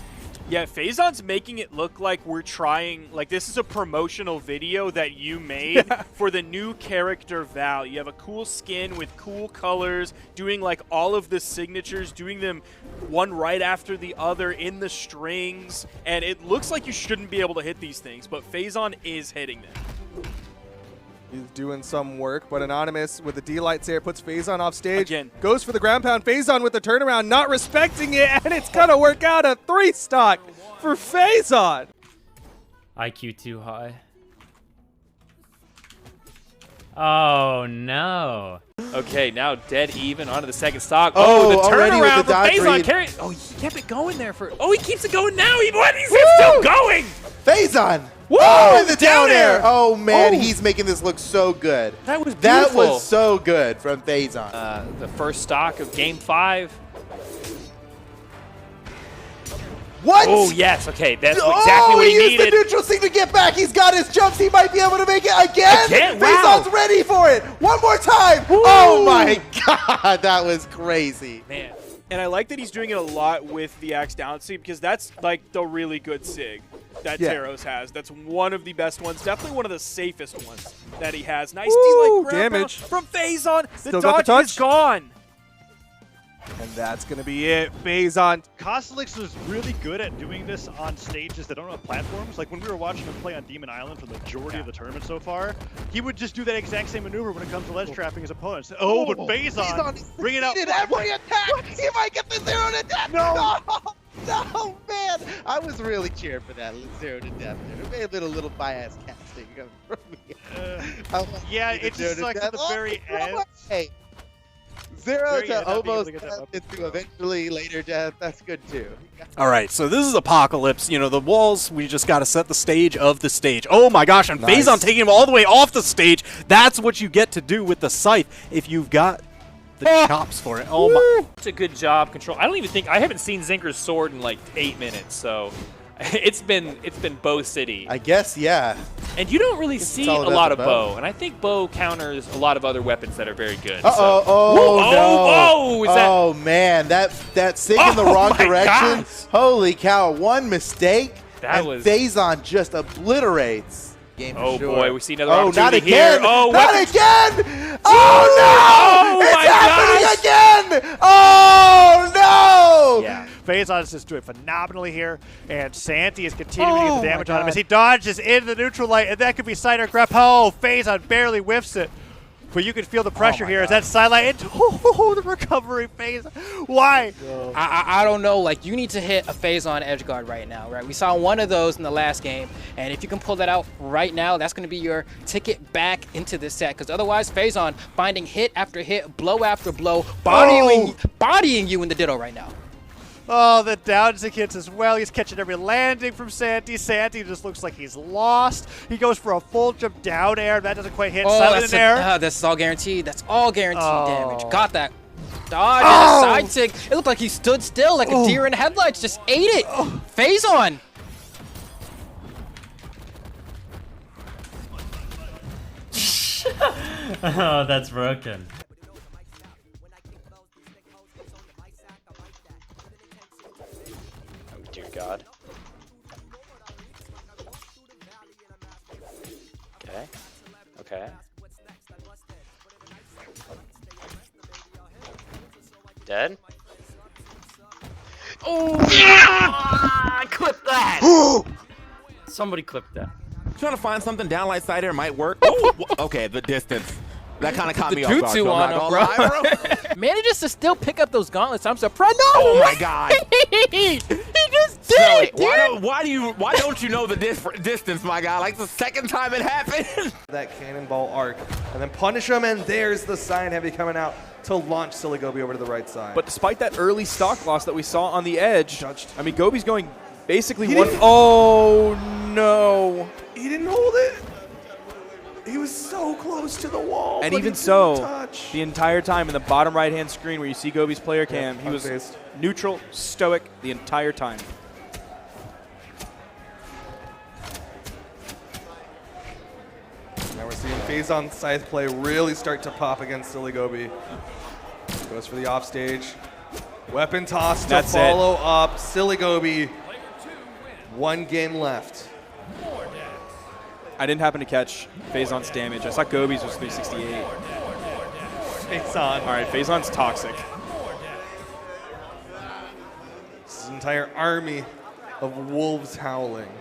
[SPEAKER 8] Yeah, Phazon's making it look like we're trying, like this is a promotional video that you made for the new character Val. You have a cool skin with cool colors, doing like all of the signatures, doing them one right after the other in the strings, and it looks like you shouldn't be able to hit these things, but Phazon is hitting them.
[SPEAKER 15] He's doing some work, but Anonymous with the D-Lights here puts Phazon off stage. Again. Goes for the ground pound. Phazon with the turnaround, not respecting it, and it's going to work out a 3-stock for Phazon.
[SPEAKER 12] IQ too high. Oh, no.
[SPEAKER 16] Okay, now dead even onto the second stock.
[SPEAKER 3] Oh,
[SPEAKER 16] the turnaround
[SPEAKER 3] from
[SPEAKER 16] Phazon. Oh, he kept it going there for. Oh, he keeps it going now. He's still going.
[SPEAKER 3] Phazon.
[SPEAKER 16] Woo!
[SPEAKER 3] Oh, the down air. Oh, man,
[SPEAKER 16] Oh.
[SPEAKER 3] He's making this look so good.
[SPEAKER 16] That was
[SPEAKER 3] That
[SPEAKER 16] beautiful.
[SPEAKER 3] was so good from Phazon.
[SPEAKER 16] The first stock of Game 5.
[SPEAKER 3] What?
[SPEAKER 16] Oh, yes. Okay, that's exactly what he
[SPEAKER 3] used
[SPEAKER 16] needed.
[SPEAKER 3] the neutral seam to get back. He's got his jumps. He might be able to make it again.
[SPEAKER 16] Wow.
[SPEAKER 3] Phazon's ready for it. One more time.
[SPEAKER 16] Woo.
[SPEAKER 3] Oh, my God. That was crazy.
[SPEAKER 16] Man.
[SPEAKER 8] And I like that he's doing it a lot with the Axe down sig because that's like the really good sig that Teros has. That's one of the best ones. Definitely one of the safest ones that he has. Nice D-like
[SPEAKER 15] damage
[SPEAKER 8] from Phazon.
[SPEAKER 15] Still
[SPEAKER 8] The
[SPEAKER 15] got the
[SPEAKER 8] dodge is
[SPEAKER 15] touch.
[SPEAKER 8] gone.
[SPEAKER 15] And that's going to be it. Phazon.
[SPEAKER 6] Kostelix is really good at doing this on stages that don't have platforms. Like when we were watching him play on Demon Island for the majority of the tournament so far, he would just do that exact same maneuver when it comes to ledge trapping his opponents. Oh, but Phazon bring it out.
[SPEAKER 3] Every attack. He might get the 0 to death.
[SPEAKER 6] No.
[SPEAKER 3] No, man. I was really cheering for that 0 to death there. It may have been a little biased casting coming from me.
[SPEAKER 6] Yeah, it's just like at the very end.
[SPEAKER 3] Hey. 0
[SPEAKER 6] Very
[SPEAKER 3] to
[SPEAKER 6] end, not being able
[SPEAKER 3] almost
[SPEAKER 6] to get that
[SPEAKER 3] death
[SPEAKER 6] weapon.
[SPEAKER 3] into eventually later death. That's good too.
[SPEAKER 9] All right, so this is Apocalypse. You know, the walls, we just got to set the stage of the stage. Oh my gosh, and
[SPEAKER 15] Nice.
[SPEAKER 9] Phazon taking him all the way off the stage. That's what you get to do with the Scythe if you've got the chops for it. Oh my.
[SPEAKER 16] It's a good job control. I don't even think I haven't seen Zinker's sword in like 8 minutes, so it's been Bow City.
[SPEAKER 3] I guess, yeah.
[SPEAKER 16] And you don't really see a
[SPEAKER 3] all about
[SPEAKER 16] lot
[SPEAKER 3] the
[SPEAKER 16] of
[SPEAKER 3] bow.
[SPEAKER 16] bow, and I think bow counters a lot of other weapons that are very good.
[SPEAKER 3] Uh-oh,
[SPEAKER 16] so.
[SPEAKER 3] oh,
[SPEAKER 16] Whoa,
[SPEAKER 3] no.
[SPEAKER 16] Oh, is that?
[SPEAKER 3] Oh, man, that sig in the
[SPEAKER 16] Oh
[SPEAKER 3] wrong
[SPEAKER 16] my
[SPEAKER 3] direction.
[SPEAKER 16] gosh.
[SPEAKER 3] Holy cow, one mistake,
[SPEAKER 16] That
[SPEAKER 3] and
[SPEAKER 16] was-
[SPEAKER 3] Phazon just obliterates. Game for
[SPEAKER 16] Oh
[SPEAKER 3] sure.
[SPEAKER 16] boy, we see another
[SPEAKER 3] Oh, not
[SPEAKER 16] opportunity here.
[SPEAKER 3] again!
[SPEAKER 16] Oh,
[SPEAKER 3] not
[SPEAKER 16] weapons-
[SPEAKER 3] again! Oh, no!
[SPEAKER 16] Oh,
[SPEAKER 3] it's
[SPEAKER 16] my
[SPEAKER 3] happening again! Oh, no!
[SPEAKER 6] Yeah, Phazon is just doing phenomenally here, and Santi is continuing to get the
[SPEAKER 3] Oh,
[SPEAKER 6] damage
[SPEAKER 3] my
[SPEAKER 6] on him as
[SPEAKER 3] God.
[SPEAKER 6] he dodges into the neutral light, and that could be side air grab. Oh, Phazon barely whiffs it. But you can feel the pressure here as that sidelight into the recovery phase. Why?
[SPEAKER 4] I don't know. Like, you need to hit a Phazon edge guard right now, right? We saw one of those in the last game, and if you can pull that out right now, that's going to be your ticket back into this set. Because otherwise, Phazon finding hit after hit, blow after blow, bodying you in the ditto right now.
[SPEAKER 6] Oh, the downsing hits as well. He's catching every landing from Santi. Santi just looks like he's lost. He goes for a full jump down air. That doesn't quite hit. Silent in air.
[SPEAKER 4] This is all guaranteed. That's all guaranteed damage. Got that. Dodge
[SPEAKER 6] Oh.
[SPEAKER 4] and a side sig. It looked like he stood still like a deer in headlights. Just ate it. Phazon.
[SPEAKER 12] Oh, that's broken.
[SPEAKER 16] Oh dear God. Okay. Okay. Dead.
[SPEAKER 11] Oh! Clip that!
[SPEAKER 17] Somebody clipped that.
[SPEAKER 11] Trying to find something down like side air might work. Oh, okay, the distance. That kind of caught me off guard.
[SPEAKER 4] Jutsu
[SPEAKER 11] so I'm
[SPEAKER 4] on
[SPEAKER 11] not
[SPEAKER 4] him,
[SPEAKER 11] gonna
[SPEAKER 4] bro.
[SPEAKER 11] lie, bro.
[SPEAKER 4] Manages to still pick up those gauntlets. I'm surprised. No!
[SPEAKER 11] Oh my God!
[SPEAKER 4] He just did
[SPEAKER 11] Snowy,
[SPEAKER 4] it, dude!
[SPEAKER 11] why don't you know the distance, my guy? Like the second time it happened.
[SPEAKER 7] That cannonball arc, and then punish him, and there's the Sign Heavy coming out to launch Silly Gobi over to the right side.
[SPEAKER 16] But despite that early stock loss that we saw on the edge, I mean, Gobi's going basically
[SPEAKER 7] He
[SPEAKER 16] one.
[SPEAKER 7] didn't-
[SPEAKER 16] Oh no!
[SPEAKER 7] he didn't hold it. He was so close to the wall.
[SPEAKER 16] And
[SPEAKER 7] but
[SPEAKER 16] even
[SPEAKER 7] he
[SPEAKER 16] so,
[SPEAKER 7] didn't touch.
[SPEAKER 16] the entire time in the bottom right-hand screen where you see Gobi's player cam, he was
[SPEAKER 7] unfazed.
[SPEAKER 16] neutral, stoic the entire time.
[SPEAKER 7] Seeing Phazon's scythe play really start to pop against Silly Gobi. Goes for the offstage. Weapon toss to follow up. Silly Gobi. 1 game left.
[SPEAKER 16] I didn't happen to catch Phazon's damage. I saw Gobi's was 368.
[SPEAKER 7] Phazon.
[SPEAKER 16] All right, Phazon's toxic.
[SPEAKER 7] This is an entire army of wolves howling.